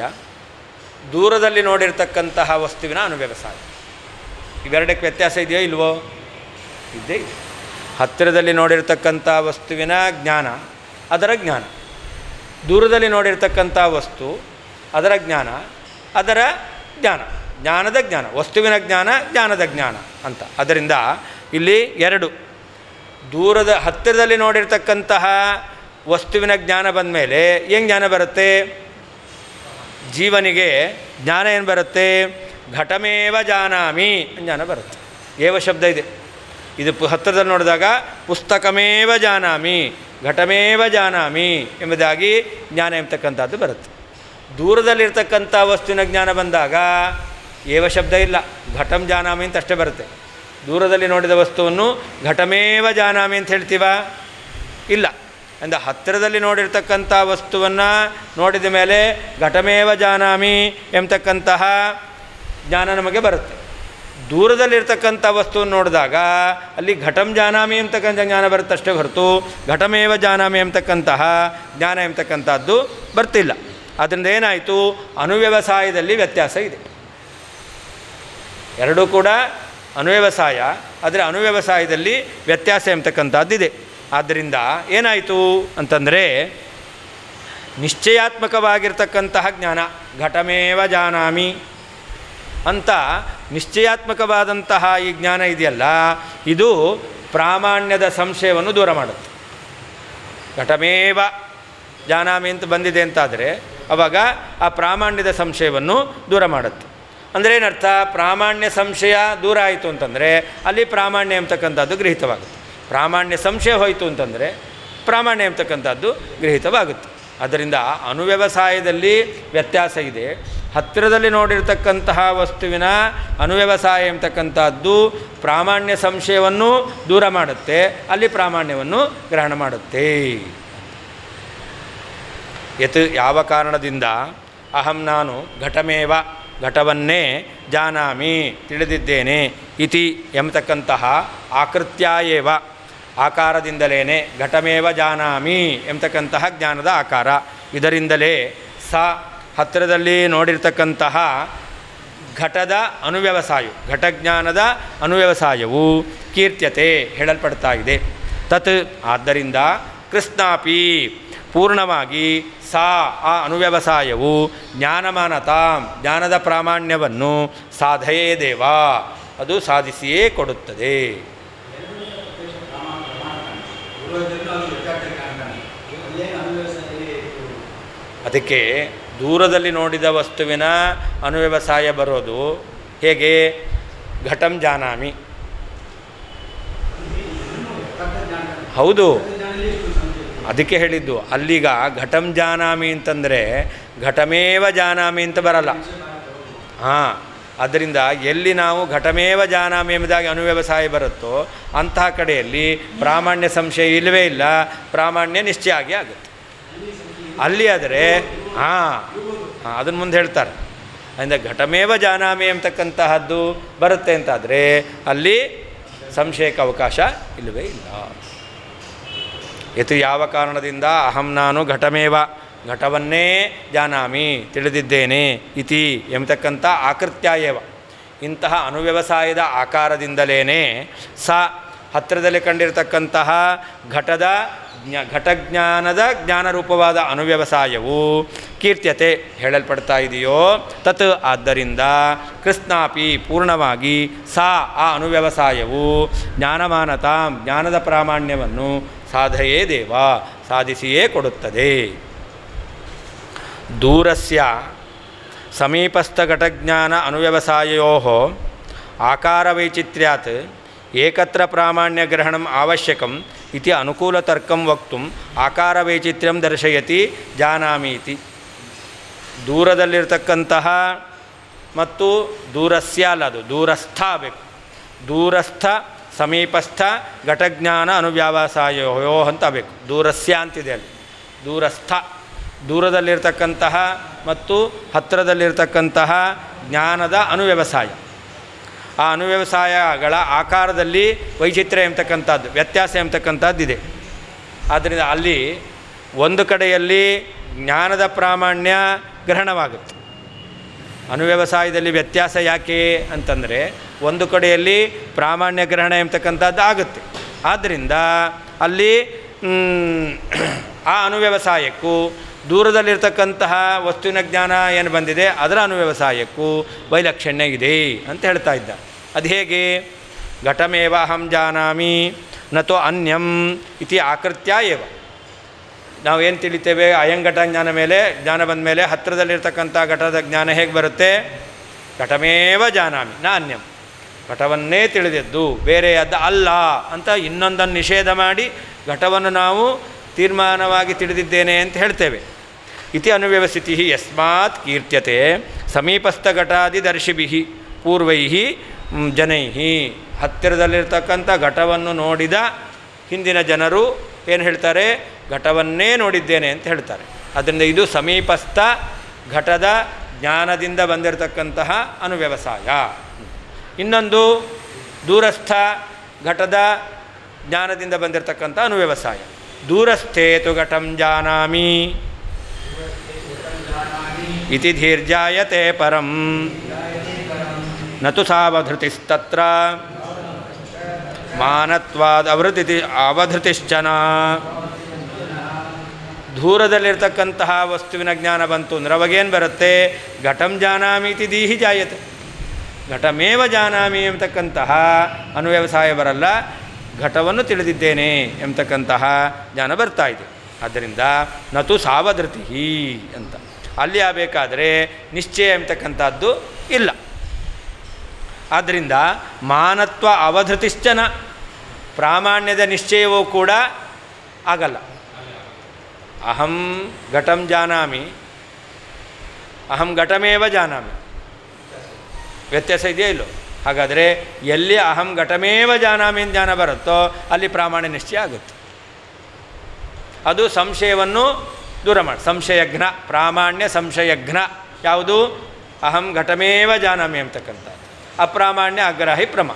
ದೂರದಲ್ಲಿ ನೋಡಿರ್ತಕ್ಕಂತಹ ವಸ್ತುವಿನ ಅನುವ್ಯವಸಾಯ. ಇವೆರಡಕ್ಕೆ ವ್ಯತ್ಯಾಸ ಇದೆಯೋ ಇಲ್ವೋ? ಇದ್ದೇ ಇದೆ. ಹತ್ತಿರದಲ್ಲಿ ನೋಡಿರ್ತಕ್ಕಂಥ ವಸ್ತುವಿನ ಜ್ಞಾನ ಅದರ ಜ್ಞಾನ, ದೂರದಲ್ಲಿ ನೋಡಿರ್ತಕ್ಕಂಥ ವಸ್ತು ಅದರ ಜ್ಞಾನ ಅದರ ಜ್ಞಾನ, ಜ್ಞಾನದ ಜ್ಞಾನ, ವಸ್ತುವಿನ ಜ್ಞಾನ ಜ್ಞಾನದ ಜ್ಞಾನ ಅಂತ. ಅದರಿಂದ ಇಲ್ಲಿ ಎರಡು, ಹತ್ತಿರದಲ್ಲಿ ನೋಡಿರ್ತಕ್ಕಂತಹ ವಸ್ತುವಿನ ಜ್ಞಾನ ಬಂದ ಮೇಲೆ ಏನು ಜ್ಞಾನ ಬರುತ್ತೆ? ಜೀವನಿಗೆ ಜ್ಞಾನ ಏನು ಬರುತ್ತೆ? ಘಟಮೇವ ಜಾನಾಮಿ ಜ್ಞಾನ ಬರುತ್ತೆ. ಏವ ಶಬ್ದ ಇದೆ, ಇದು ಹತ್ತಿರದಲ್ಲಿ ನೋಡಿದಾಗ ಪುಸ್ತಕಮೇವ ಜಾನಾಮಿ, ಘಟಮೇವ ಜಾನಾಮಿ ಎಂಬುದಾಗಿ ಜ್ಞಾನ ಎಂಬತಕ್ಕಂಥದ್ದು ಬರುತ್ತೆ. ದೂರದಲ್ಲಿರ್ತಕ್ಕಂಥ ವಸ್ತುವಿನ ಜ್ಞಾನ ಬಂದಾಗ ಏವ ಶಬ್ದ ಇಲ್ಲ, ಘಟಂ ಜಾನಾಮಿ ಅಂತ ಅಷ್ಟೇ ಬರುತ್ತೆ. ದೂರದಲ್ಲಿ ನೋಡಿದ ವಸ್ತುವನ್ನು ಘಟಮೇವ ಜಾನಾಮಿ ಅಂತ ಹೇಳ್ತೀವ? ಇಲ್ಲ. ಅಂದರೆ ಹತ್ತಿರದಲ್ಲಿ ನೋಡಿರ್ತಕ್ಕಂಥ ವಸ್ತುವನ್ನು ನೋಡಿದ ಮೇಲೆ ಘಟಮೇವ ಜಾನಾಮಿ ಎಂಬತಕ್ಕಂತಹ ಜ್ಞಾನ ನಮಗೆ ಬರುತ್ತೆ. ದೂರದಲ್ಲಿರ್ತಕ್ಕಂಥ ವಸ್ತುವನ್ನು ನೋಡಿದಾಗ ಅಲ್ಲಿ ಘಟಂ ಜಾನಾಮಿ ಅಂತಕ್ಕಂಥ ಜ್ಞಾನ ಬರುತ್ತೆ ಅಷ್ಟೇ ಹೊರತು ಘಟಮೇವ ಜಾನಾಮಿ ಎಂಬತಕ್ಕಂತಹ ಜ್ಞಾನ ಎಂಬತಕ್ಕಂಥದ್ದು ಬರ್ತಿಲ್ಲ. ಅದರಿಂದ ಏನಾಯಿತು? ಅನುವ್ಯವಸಾಯದಲ್ಲಿ ವ್ಯತ್ಯಾಸ ಇದೆ. ಎರಡೂ ಕೂಡ ಅನುವ್ಯವಸಾಯ, ಆದರೆ ಅನುವ್ಯವಸಾಯದಲ್ಲಿ ವ್ಯತ್ಯಾಸ ಎಂಬತಕ್ಕಂಥದ್ದಿದೆ. ಆದ್ದರಿಂದ ಏನಾಯಿತು ಅಂತಂದರೆ ನಿಶ್ಚಯಾತ್ಮಕವಾಗಿರ್ತಕ್ಕಂತಹ ಜ್ಞಾನ ಘಟಮೇವ ಜಾನಾಮಿ ಅಂತ ನಿಶ್ಚಯಾತ್ಮಕವಾದಂತಹ ಈ ಜ್ಞಾನ ಇದೆಯಲ್ಲ, ಇದು ಪ್ರಾಮಾಣ್ಯದ ಸಂಶಯವನ್ನು ದೂರ ಮಾಡುತ್ತೆ. ಘಟಮೇವ ಜಾನಾಮಿ ಅಂತ ಬಂದಿದೆ ಅಂತಾದರೆ ಆವಾಗ ಆ ಪ್ರಾಮಾಣ್ಯದ ಸಂಶಯವನ್ನು ದೂರ ಮಾಡುತ್ತೆ. ಅಂದರೆ ಏನರ್ಥ? ಪ್ರಾಮಾಣ್ಯ ಸಂಶಯ ದೂರ ಆಯಿತು ಅಂತಂದರೆ ಅಲ್ಲಿ ಪ್ರಾಮಾಣ್ಯ ಎಂಬತಕ್ಕಂಥದ್ದು ಗೃಹೀತವಾಗುತ್ತೆ. ಪ್ರಾಮಾಣ್ಯ ಸಂಶಯ ಹೋಯಿತು ಅಂತಂದರೆ ಪ್ರಾಮಾಣ್ಯ ಎಂಬತಕ್ಕಂಥದ್ದು ಗೃಹೀತವಾಗುತ್ತೆ. ಅದರಿಂದ ಅನುವ್ಯವಸಾಯದಲ್ಲಿ ವ್ಯತ್ಯಾಸ ಇದೆ. ಹತ್ತಿರದಲ್ಲಿ ನೋಡಿರ್ತಕ್ಕಂತಹ ವಸ್ತುವಿನ ಅನುವ್ಯವಸಾಯ ಎಂಬತಕ್ಕಂಥದ್ದು ಪ್ರಾಮಾಣ್ಯ ಸಂಶಯವನ್ನು ದೂರ ಮಾಡುತ್ತೆ, ಅಲ್ಲಿ ಪ್ರಾಮಾಣ್ಯವನ್ನು ಗ್ರಹಣ ಮಾಡುತ್ತೆ. ಯತ್ ಯಾವ ಕಾರಣದಿಂದ ಅಹಂ ನಾನು ಘಟಮೇವ ಘಟವನ್ನೇ ಜಾನಾಮಿ ತಿಳಿದಿದ್ದೇನೆ ಇತಿ ಎಂಬತಕ್ಕಂತಹ ಆಕೃತ್ಯಾಯೇವ ಆಕಾರದಿಂದಲೇ ಘಟಮೇವ ಜಾನಾಮಿ ಎಂಬತಕ್ಕಂತಹ ಜ್ಞಾನದ ಆಕಾರ, ಇದರಿಂದಲೇ ಸ ಹತ್ತಿರದಲ್ಲಿ ನೋಡಿರ್ತಕ್ಕಂತಹ ಘಟದ ಅನುವ್ಯವಸಾಯ, ಘಟಜ್ಞಾನದ ಅನುವ್ಯವಸಾಯವು ಕೀರ್ತ್ಯತೆ ಹೇಳಲ್ಪಡ್ತಾ ಇದೆ. ತತ್ ಆದ್ದರಿಂದ ಕೃಷ್ಣಾಪಿ ಪೂರ್ಣವಾಗಿ ಸಾ ಆ ಅನುವ್ಯವಸಾಯವು ಜ್ಞಾನಮಾನತಾಂ ಜ್ಞಾನದ ಪ್ರಾಮಾಣ್ಯವನ್ನು ಸಾಧಯೇ ದೇವ ಅದು ಸಾಧಿಸಿಯೇ ಕೊಡುತ್ತದೆ. ಅದಕ್ಕೆ ದೂರದಲ್ಲಿ ನೋಡಿದ ವಸ್ತುವಿನ ಅನುವ್ಯವಸಾಯ ಬರೋದು ಹೇಗೆ? ಘಟಂ ಜಾನಾಮಿ. ಹೌದು, ಅದಕ್ಕೆ ಹೇಳಿದ್ದು. ಅಲ್ಲಿಗ ಘಟಂ ಜಾನಾಮಿ ಅಂತಂದರೆ ಘಟಮೇವ ಜಾನಾಮಿ ಅಂತ ಬರಲ್ಲ. ಹಾಂ, ಆದ್ದರಿಂದ ಎಲ್ಲಿ ನಾವು ಘಟಮೇವ ಜಾನಾಮಿ ಎಂಬುದಾಗಿ ಅನುವ್ಯವಸಾಯ ಬರುತ್ತೋ ಅಂತಹ ಕಡೆಯಲ್ಲಿ ಪ್ರಾಮಾಣ್ಯ ಸಂಶಯ ಇಲ್ಲವೇ ಇಲ್ಲ, ಪ್ರಾಮಾಣ್ಯ ನಿಶ್ಚಯ ಆಗಿ ಆಗುತ್ತೆ. ಅಲ್ಲಿ ಆದರೆ ಅದನ್ನು ಮುಂದೆ ಹೇಳ್ತಾರೆ. ಅಂದರೆ ಘಟಮೇವ ಜಾನಾಮಿ ಎಂಬತಕ್ಕಂತಹದ್ದು ಬರುತ್ತೆ ಅಂತಾದರೆ ಅಲ್ಲಿ ಸಂಶಯಕ್ಕೆ ಅವಕಾಶ ಇಲ್ಲವೇ ಇಲ್ಲ. ಯತ್ ಯಾವ ಕಾರಣದಿಂದ ಅಹಂ ನಾನು ಘಟಮೇವ ಘಟವನ್ನೇ ಜಾನಾಮಿ ತಿಳಿದಿದ್ದೇನೆ ಇತಿ ಎಂಬತಕ್ಕಂಥ ಆಕೃತ್ಯಾಯೇವ ಇಂತಹ ಅನುವ್ಯವಸಾಯದ ಆಕಾರದಿಂದಲೇ ಸ ಹತ್ತಿರದಲ್ಲಿ ಕಂಡಿರತಕ್ಕಂತಹ ಘಟಜ್ಞಾನದ ಜ್ಞಾನರೂಪವಾದ ಅನುವ್ಯವಸಾಯವು ಕೀರ್ತ್ಯತೆ ಹೇಳಲ್ಪಡ್ತಾ ಇದೆಯೋ ತತ್ ಆದ್ದರಿಂದ ಕೃಷ್ಣಾಪಿ ಪೂರ್ಣವಾಗಿ ಸಾ ಆ ಅನುವ್ಯವಸಾಯವು ಜ್ಞಾನಮಾನತಾಂ ಜ್ಞಾನದ ಪ್ರಾಮಾಣ್ಯವನ್ನು ಸಾಧಯೇ ದೇವ ಸಾಧಿಸಿಯೇ ಕೊಡುತ್ತದೆ. ದೂರಸ್ಯ ಸಮೀಪಸ್ಥಘಟಜ್ಞಾನ ಅನುವ್ಯವಸಾಯೋ ಆಕಾರವೈಚಿತ್ರ್ಯಾತ್ ಏಕತ್ರ ಪ್ರಾಮಾಣ್ಯಗ್ರಹಣಂ ಅವಶ್ಯಕಂ ಇತಿ ಅನುಕೂಲತರ್ಕಂ ವಕ್ತುಂ ಆಕಾರವೈಚಿತ್ರ್ಯಂ ದರ್ಶಯತಿ ಜಾನಾಮೀತಿ. ದೂರದಲ್ಲಿರ್ತಕ್ಕಂತಹ ಮತ್ತು ದೂರಸ್ಯ ಅಲ್ಲದು ದೂರಸ್ಥ ಬೇಕು. ದೂರಸ್ಥ ಸಮೀಪಸ್ಥ ಘಟಜ್ಞಾನ ಅನುವ್ಯವಸಾಯೋ ಅಂತ ಬೇಕು. ದೂರಸ್ಯ ಅಂತಿದೆ ಅಲ್ಲಿ. ದೂರಸ್ಥ ದೂರದಲ್ಲಿರ್ತಕ್ಕಂತಹ ಮತ್ತು ಹತ್ತಿರದಲ್ಲಿರ್ತಕ್ಕಂತಹ ಜ್ಞಾನದ ಅನುವ್ಯವಸಾಯ. ಆ ಅನುವ್ಯವಸಾಯಗಳ ಆಕಾರದಲ್ಲಿ ವೈಚಿತ್ರ್ಯ ಎಂಬತಕ್ಕಂಥದ್ದು ವ್ಯತ್ಯಾಸ ಎಂಬತಕ್ಕಂಥದ್ದಿದೆ. ಆದ್ದರಿಂದ ಅಲ್ಲಿ ಒಂದು ಕಡೆಯಲ್ಲಿ ಜ್ಞಾನದ ಪ್ರಾಮಾಣ್ಯ ಗ್ರಹಣವಾಗುತ್ತೆ. ಅನುವ್ಯವಸಾಯದಲ್ಲಿ ವ್ಯತ್ಯಾಸ ಯಾಕೆ ಅಂತಂದರೆ ಒಂದು ಕಡೆಯಲ್ಲಿ ಪ್ರಾಮಾಣ್ಯ ಗ್ರಹಣ ಎಂಬತಕ್ಕಂಥದ್ದು ಆಗುತ್ತೆ. ಆದ್ದರಿಂದ ಅಲ್ಲಿ ಆ ಅನುವ್ಯವಸಾಯಕ್ಕೂ ದೂರದಲ್ಲಿರ್ತಕ್ಕಂತಹ ವಸ್ತುವಿನ ಜ್ಞಾನ ಏನು ಬಂದಿದೆ ಅದರ ಅನುವ್ಯವಸಾಯಕ್ಕೂ ವೈಲಕ್ಷಣ್ಯ ಇದೆ ಅಂತ ಹೇಳ್ತಾ ಇದ್ದ. ಅದು ಹೇಗೆ? ಘಟಮೇವ ಅಹಂ ಜಾನಾಮಿ ನತೋ ಅನ್ಯಂ ಇತಿ ಆಕೃತ್ಯ ಏವ. ನಾವೇನು ತಿಳಿತೇವೆ? ಅಯಂಘಟ ಜ್ಞಾನ ಮೇಲೆ ಜ್ಞಾನ ಬಂದ ಮೇಲೆ ಹತ್ತಿರದಲ್ಲಿರ್ತಕ್ಕಂಥ ಘಟದ ಜ್ಞಾನ ಹೇಗೆ ಬರುತ್ತೆ? ಘಟಮೇವ ಜಾನಾಮಿ ನ ಅನ್ಯಂ, ಘಟವನ್ನೇ ತಿಳಿದದ್ದು ಬೇರೆಯದ್ದು ಅಲ್ಲ ಅಂತ ಇನ್ನೊಂದನ್ನು ನಿಷೇಧ ಮಾಡಿ ಘಟವನ್ನು ನಾವು ತೀರ್ಮಾನವಾಗಿ ತಿಳಿದಿದ್ದೇನೆ ಅಂತ ಹೇಳ್ತೇವೆ. ಇತಿ ಅನುವ್ಯವಸ್ಥಿತಿ ಯಸ್ಮಾತ್ ಕೀರ್ತ್ಯತೆ ಸಮೀಪಸ್ಥಘಟಾದಿದರ್ಶಿಭಿ ಪೂರ್ವೈ ಜನೈ. ಹತ್ತಿರದಲ್ಲಿರ್ತಕ್ಕಂಥ ಘಟವನ್ನು ನೋಡಿದ ಹಿಂದಿನ ಜನರು ಏನು ಹೇಳ್ತಾರೆ? ಘಟವನ್ನೇ ನೋಡಿದ್ದೇನೆ ಅಂತ ಹೇಳ್ತಾರೆ. ಅದರಿಂದ ಇದು ಸಮೀಪಸ್ಥ ಘಟದ ಜ್ಞಾನದಿಂದ ಬಂದಿರತಕ್ಕಂತಹ ಅನುವ್ಯವಸಾಯ. ಇನ್ನೊಂದು ದೂರಸ್ಥ ಘಟದ ಜ್ಞಾನದಿಂದ ಬಂದಿರತಕ್ಕಂಥ ಅನುವ್ಯವಸಾಯ. ದೂರಸ್ಥೇತು ಘಟಂ ಜಾನಾಮಿ ಇತಿ ಧೀರ್ಜಾಯತೆ ಪರಂ ನತು ಸಾವಧೃತಿಸ್ತತ್ರ ಮಾನತ್ವಾದ್ ಅವಧೃತಿಶ್ಚನ. ದೂರದಲ್ಲಿರ್ತಕ್ಕಂತಹ ವಸ್ತುವಿನ ಜ್ಞಾನ ಬಂತು ಅಂದರೆ ಅವಾಗೇನು ಬರುತ್ತೆ? ಘಟಂ ಜಾನಾಮಿ ಇತಿ ದೀಹಿ ಜಾಯತೆ. ಘಟಮೇವ ಜಾನಾಮಿ ಎಂಬತಕ್ಕಂತಹ ಅನುವ್ಯವಸಾಯ ಬರಲ್ಲ, ಘಟವನ್ನು ತಿಳಿದಿದ್ದೇನೆ ಎಂಬತಕ್ಕಂತಹ ಜ್ಞಾನ ಬರ್ತಾ ಇದೆ. ಆದ್ದರಿಂದ ನತು ಸಾವಧೃತಿ ಅಂತ ಅಲ್ಲಿ ಆಗಬೇಕಾದ್ರೆ ನಿಶ್ಚಯ ಎಂಬತಕ್ಕಂಥದ್ದು ಇಲ್ಲ. ಆದ್ದರಿಂದ ಮಾನತ್ವ ಅವಧೃತಿಶ್ಚನ ಪ್ರಾಮಾಣ್ಯದ ನಿಶ್ಚಯವೂ ಕೂಡ ಆಗಲ್ಲ. ಅಹಂ ಘಟಂ ಜಾನಾಮಿ, ಅಹಂ ಘಟಮೇವ ಜಾನಾಮಿ, ವ್ಯತ್ಯಾಸ ಇದೆಯಾ ಇಲ್ಲೋ? ಹಾಗಾದರೆ ಎಲ್ಲಿ ಅಹಂ ಘಟಮೇವ ಜಾನಾಮಿ ಜ್ಞಾನ ಬರುತ್ತೋ ಅಲ್ಲಿ ಪ್ರಾಮಾಣ್ಯ ನಿಶ್ಚಯ ಆಗುತ್ತೆ. ಅದು ಸಂಶಯವನ್ನು ದೂರ ಮಾಡಿ. ಸಂಶಯಘ್ನ ಪ್ರಾಮಾಣ್ಯ ಸಂಶಯಘ್ನ ಯಾವುದು? ಅಹಂ ಘಟಮೇವ ಜಾನಾಮಿ ಅಂತಕ್ಕಂಥದ್ದು. ಅಪ್ರಾಮಾಣ್ಯ ಅಗ್ರಾಹಿ ಪ್ರಮ,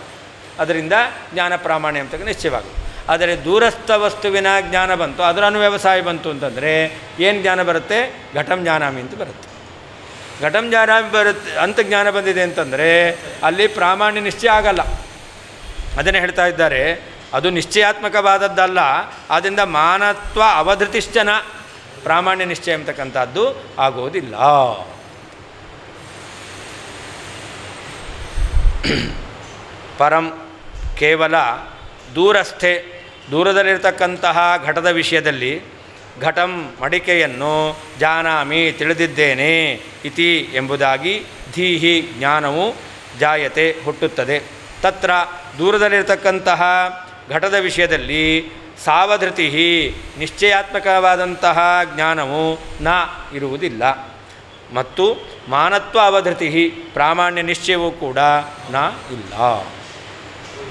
ಅದರಿಂದ ಜ್ಞಾನ ಪ್ರಾಮಾಣ್ಯ ಅಂತಕ್ಕ ನಿಶ್ಚಯವಾಗುತ್ತೆ. ಆದರೆ ದೂರಸ್ಥ ವಸ್ತುವಿನ ಜ್ಞಾನ ಬಂತು, ಅದರ ಅನುವ್ಯವಸಾಯ ಬಂತು ಅಂತಂದರೆ ಏನು ಜ್ಞಾನ ಬರುತ್ತೆ? ಘಟಂ ಜಾನಾಮಿ ಅಂತ ಬರುತ್ತೆ. ಘಟಂ ಜಾನಾಮಿ ಬರುತ್ತೆ ಅಂತ ಜ್ಞಾನ ಬಂದಿದೆ ಅಂತಂದರೆ ಅಲ್ಲಿ ಪ್ರಾಮಾಣ್ಯ ನಿಶ್ಚಯ ಆಗಲ್ಲ. ಅದನ್ನೇ ಹೇಳ್ತಾ ಇದ್ದಾರೆ, ಅದು ನಿಶ್ಚಯಾತ್ಮಕವಾದದ್ದಲ್ಲ. ಆದ್ದರಿಂದ ಮಾನತ್ವ ಅವಧೃತಿಶ್ಚನ ಪ್ರಾಮಾಣ್ಯ ನಿಶ್ಚಯ ಅಂತಕ್ಕಂಥದ್ದು ಆಗೋದಿಲ್ಲ. ಪರಂ ಕೇವಲ ದೂರಸ್ಥೆ ದೂರದಲ್ಲಿರ್ತಕ್ಕಂತಹ ಘಟದ ವಿಷಯದಲ್ಲಿ ಘಟಂ ಮಡಿಕೆಯನ್ನು ಜಾನಾಮಿ ತಿಳಿದಿದ್ದೇನೆ ಇತಿ ಎಂಬುದಾಗಿ ಧೀಹಿ ಜ್ಞಾನವು ಜಾಯತೆ ಹುಟ್ಟುತ್ತದೆ. ತತ್ರ ದೂರದಲ್ಲಿರ್ತಕ್ಕಂತಹ ಘಟದ ವಿಷಯದಲ್ಲಿ ಸಾವಧೃತಿ ನಿಶ್ಚಯಾತ್ಮಕವಾದಂತಹ ಜ್ಞಾನವು ನ ಇರುವುದಿಲ್ಲ. ಮತ್ತು ಮಾನತ್ವ ಅವಧೃತಿ ಪ್ರಾಮಾಣ್ಯ ನಿಶ್ಚಯವೂ ಕೂಡ ನ ಇಲ್ಲ.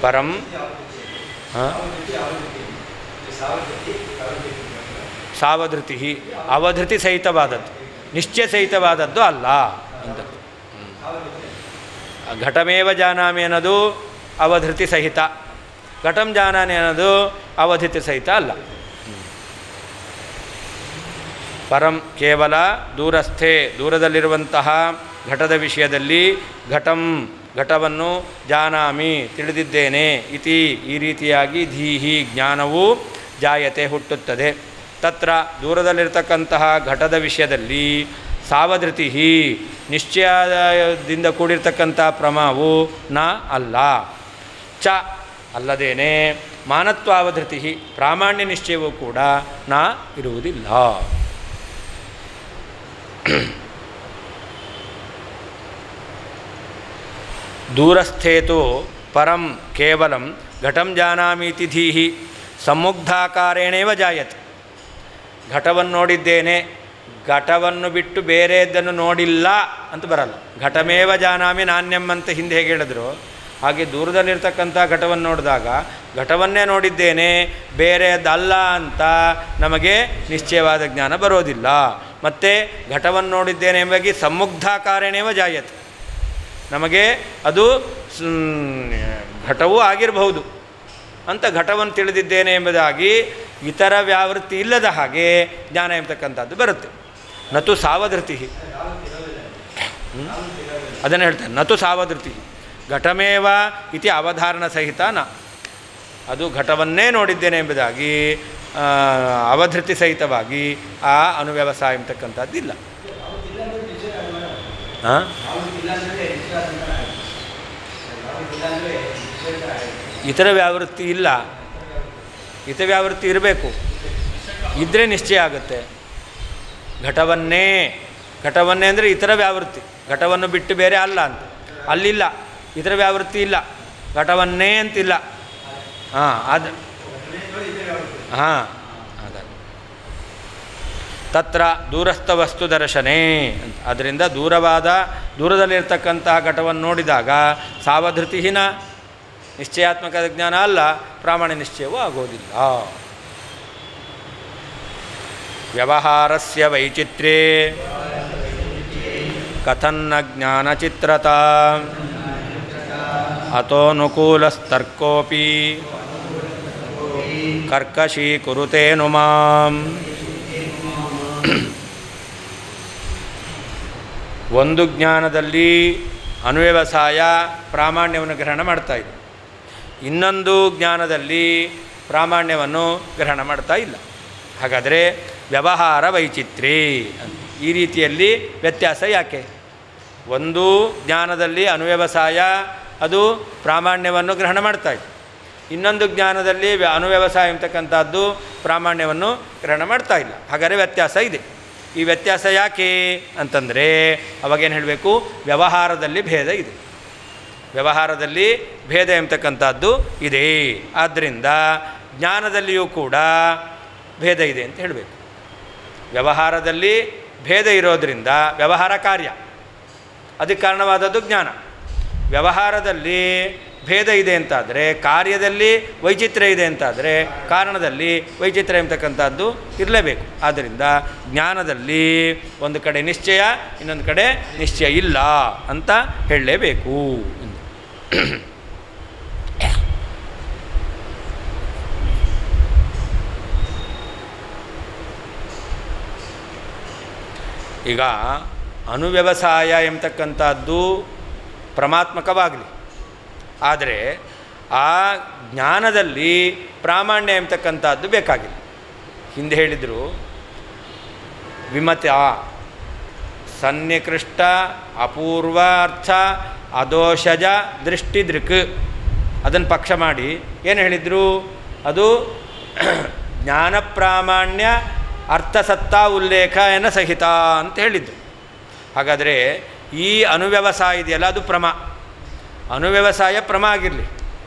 ಪರಂ ಸಾವಧೃತಿ ಅವಧೃತಿ ಸಹಿತವಾದದ್ದು, ನಿಶ್ಚಯ ಸಹಿತವಾದದ್ದು ಅಲ್ಲ ಅಂತ. ಘಟಮೇವ ಜಾನಾಮಿ ಅನ್ನೋದು ಅವಧೃತಿ ಸಹಿತ, ಘಟಂ ಜಾನಾಮಿ ಅನ್ನೋದು ಅವಧೃತಿ ಸಹಿತ ಅಲ್ಲ. ಪರಂ ಕೇವಲ ದೂರಸ್ಥೆ ದೂರದಲ್ಲಿರುವಂತಹ ಘಟದ ವಿಷಯದಲ್ಲಿ ಘಟಂ ಘಟವನ್ನು ಜಾನಾಮಿ ತಿಳಿದಿದ್ದೇನೆ ಇತಿ ಈ ರೀತಿಯಾಗಿ ಧೀಹಿ ಜ್ಞಾನವು ಜಾಯತೆ ಹುಟ್ಟುತ್ತದೆ. ತತ್ರ ದೂರದಲ್ಲಿರ್ತಕ್ಕಂತಹ ಘಟದ ವಿಷಯದಲ್ಲಿ ಸಾವಧೃತಿ ನಿಶ್ಚಯದಿಂದ ಕೂಡಿರ್ತಕ್ಕಂಥ ಪ್ರಮಾವು ನ ಅಲ್ಲ. ಚ ಅಲ್ಲದೇನೆ ಮಾನತ್ವಾವಧೃತಿ ಪ್ರಾಮಾಣ್ಯ ನಿಶ್ಚಯವೂ ಕೂಡ ನ ಇರುವುದಿಲ್ಲ. ದೂರಸ್ಥೇತು ಪರಂ ಕೇವಲಂ ಘಟಂ ಜಾನಾಮೀತಿ ಧೀಹಿ ಸಮುಗ್ಧಾಕಾರೇಣೇವ ಜಾಯತೆ. ಘಟವನ್ನು ನೋಡಿದ್ದೇನೆ, ಘಟವನ್ನು ಬಿಟ್ಟು ಬೇರೆದನ್ನು ನೋಡಿಲ್ಲ ಅಂತ ಬರಲ್ಲ. ಘಟಮೇವ ಜಾನಾಮಿ ನಾಣ್ಯಂ ಅಂತ ಹಿಂದೆ ಹೇಗೆ ಹೇಳಿದ್ರು ಹಾಗೆ ದೂರದಲ್ಲಿರ್ತಕ್ಕಂಥ ಘಟವನ್ನು ನೋಡಿದಾಗ ಘಟವನ್ನೇ ನೋಡಿದ್ದೇನೆ ಬೇರೆದಲ್ಲ ಅಂತ ನಮಗೆ ನಿಶ್ಚಯವಾದ ಜ್ಞಾನ ಬರೋದಿಲ್ಲ. ಮತ್ತು ಘಟವನ್ನು ನೋಡಿದ್ದೇನೆ ಎಂಬುದಾಗಿ ಸಮುಗ್ಧಾಕಾರೇಣೇವ ಜಾಯತೆ, ನಮಗೆ ಅದು ಘಟವೂ ಆಗಿರಬಹುದು ಅಂತ ಘಟವನ್ನು ತಿಳಿದಿದ್ದೇನೆ ಎಂಬುದಾಗಿ ಇತರ ವ್ಯಾವೃತ್ತಿ ಇಲ್ಲದ ಹಾಗೆ ಜ್ಞಾನ ಎಂಬತಕ್ಕಂಥದ್ದು ಬರುತ್ತೆ. ನತು ಸಾವಧೃತಿ ಅದನ್ನು ಹೇಳ್ತಾರೆ. ನತು ಸಾವಧೃತಿ ಘಟಮೇವ ಇತಿ ಅವಧಾರಣ ಸಹಿತ ನ, ಅದು ಘಟವನ್ನೇ ನೋಡಿದ್ದೇನೆ ಎಂಬುದಾಗಿ ಅವಧೃತಿ ಸಹಿತವಾಗಿ ಆ ಅನುವ್ಯವಸಾಯ ಎಂಬತಕ್ಕಂಥದ್ದಿಲ್ಲ. ಇತರ ವ್ಯಾವೃತ್ತಿ ಇಲ್ಲ, ಇತರ ವ್ಯಾವೃತ್ತಿ ಇರಬೇಕು, ಇದ್ದರೆ ನಿಶ್ಚಯ ಆಗುತ್ತೆ. ಘಟವನ್ನೇ ಅಂದರೆ ಇತರ ವ್ಯಾವೃತ್ತಿ, ಘಟವನ್ನು ಬಿಟ್ಟು ಬೇರೆ ಅಲ್ಲ ಅಂತ ಅಲ್ಲಿಲ್ಲ, ಇತರ ವ್ಯಾವೃತ್ತಿ ಇಲ್ಲ, ಘಟವನ್ನೇ ಅಂತಿಲ್ಲ. ಅದು ಅದ ತತ್ರ ದೂರಸ್ಥ ವಸ್ತು ದರ್ಶನೇ ಅಂತ. ಅದರಿಂದ ದೂರದಲ್ಲಿರ್ತಕ್ಕಂತಹ ಘಟವನ್ನು ನೋಡಿದಾಗ ಸಾವಧೃತಿಹಿನ ನಿಶ್ಚಯಾತ್ಮಕ ಜ್ಞಾನ ಅಲ್ಲ, ಪ್ರಾಮಾಣ್ಯ ನಿಶ್ಚಯವೂ ಆಗೋದಿಲ್ಲ. ವ್ಯವಹಾರಸ್ಯ ವೈಚಿತ್ರ್ಯೇ ಕಥನ್ನ ಜ್ಞಾನಚಿತ್ರತಾ ಅತೋನುಕೂಲಸ್ತರ್ಕೋಪಿ ಕರ್ಕಶೀಕುರುತೇನು ಮಾಂ. ಒಂದು ಜ್ಞಾನದಲ್ಲಿ ಅನುವ್ಯವಸಾಯ ಪ್ರಾಮಾಣ್ಯವನ್ನು ಗ್ರಹಣ ಮಾಡ್ತಾ ಇದೆ, ಇನ್ನೊಂದು ಜ್ಞಾನದಲ್ಲಿ ಪ್ರಾಮಾಣ್ಯವನ್ನು ಗ್ರಹಣ ಮಾಡ್ತಾ ಇಲ್ಲ. ಹಾಗಾದರೆ ವ್ಯವಹಾರ ವೈಚಿತ್ರ್ಯೇ ಅಂತ ಈ ರೀತಿಯಲ್ಲಿ ವ್ಯತ್ಯಾಸ ಯಾಕೆ? ಒಂದು ಜ್ಞಾನದಲ್ಲಿ ಅನುವ್ಯವಸಾಯ ಅದು ಪ್ರಾಮಾಣ್ಯವನ್ನು ಗ್ರಹಣ ಮಾಡ್ತಾ ಇದೆ, ಇನ್ನೊಂದು ಜ್ಞಾನದಲ್ಲಿ ಅನುವ್ಯವಸಾಯ ಎಂಬತಕ್ಕಂಥದ್ದು ಪ್ರಾಮಾಣ್ಯವನ್ನು ಗ್ರಹಣ ಮಾಡ್ತಾ ಇಲ್ಲ. ಹಾಗಾದರೆ ವ್ಯತ್ಯಾಸ ಇದೆ. ಈ ವ್ಯತ್ಯಾಸ ಯಾಕೆ ಅಂತಂದರೆ ಅವಾಗೇನು ಹೇಳಬೇಕು? ವ್ಯವಹಾರದಲ್ಲಿ ಭೇದ ಇದೆ, ವ್ಯವಹಾರದಲ್ಲಿ ಭೇದ ಎಂಬತಕ್ಕಂಥದ್ದು ಇದೆ. ಆದ್ದರಿಂದ ಜ್ಞಾನದಲ್ಲಿಯೂ ಕೂಡ ಭೇದ ಇದೆ ಅಂತ ಹೇಳಬೇಕು. ವ್ಯವಹಾರದಲ್ಲಿ ಭೇದ ಇರೋದರಿಂದ ವ್ಯವಹಾರ ಕಾರ್ಯ, ಅದಕ್ಕೆ ಕಾರಣವಾದದ್ದು ಜ್ಞಾನ. ವ್ಯವಹಾರದಲ್ಲಿ ಭೇದ ಇದೆ ಅಂತಾದರೆ ಕಾರ್ಯದಲ್ಲಿ ವೈಚಿತ್ರ್ಯ ಇದೆ ಅಂತಾದರೆ ಕಾರಣದಲ್ಲಿ ವೈಚಿತ್ರ್ಯ ಎಂಬತಕ್ಕಂಥದ್ದು ಇರಲೇಬೇಕು. ಆದ್ದರಿಂದ ಜ್ಞಾನದಲ್ಲಿ ಒಂದು ಕಡೆ ನಿಶ್ಚಯ, ಇನ್ನೊಂದು ಕಡೆ ನಿಶ್ಚಯ ಇಲ್ಲ ಅಂತ ಹೇಳಲೇಬೇಕು. ಈಗ ಅನುವ್ಯವಸಾಯ ಎಂಬತಕ್ಕಂಥದ್ದು ಪ್ರಮಾತ್ಮಕವಾಗಲಿ, ಆದರೆ ಆ ಜ್ಞಾನದಲ್ಲಿ ಪ್ರಾಮಾಣ್ಯ ಎಂಬತಕ್ಕಂಥದ್ದು ಬೇಕಾಗಿಲ್ಲ. ಹಿಂದೆ ಹೇಳಿದರು ವಿಮತ ಸನ್ನಿಕೃಷ್ಟ ಅಪೂರ್ವಾರ್ಥ ಅದೋಷಜ ದೃಷ್ಟಿದೃಕ್, ಅದನ್ನು ಪಕ್ಷ ಮಾಡಿ ಏನು ಹೇಳಿದರು? ಅದು ಜ್ಞಾನ ಪ್ರಾಮಾಣ್ಯ ಅರ್ಥಸತ್ತಾ ಉಲ್ಲೇಖ ಎನ್ನ ಸಹಿತ ಅಂತ ಹೇಳಿದ್ದು. ಹಾಗಾದರೆ ಈ ಅನುವ್ಯವಸಾಯ ಇದೆಯಲ್ಲ ಅದು ಅನುವ್ಯವಸಾಯ ಪ್ರಮ ಆಗಿರಲಿ,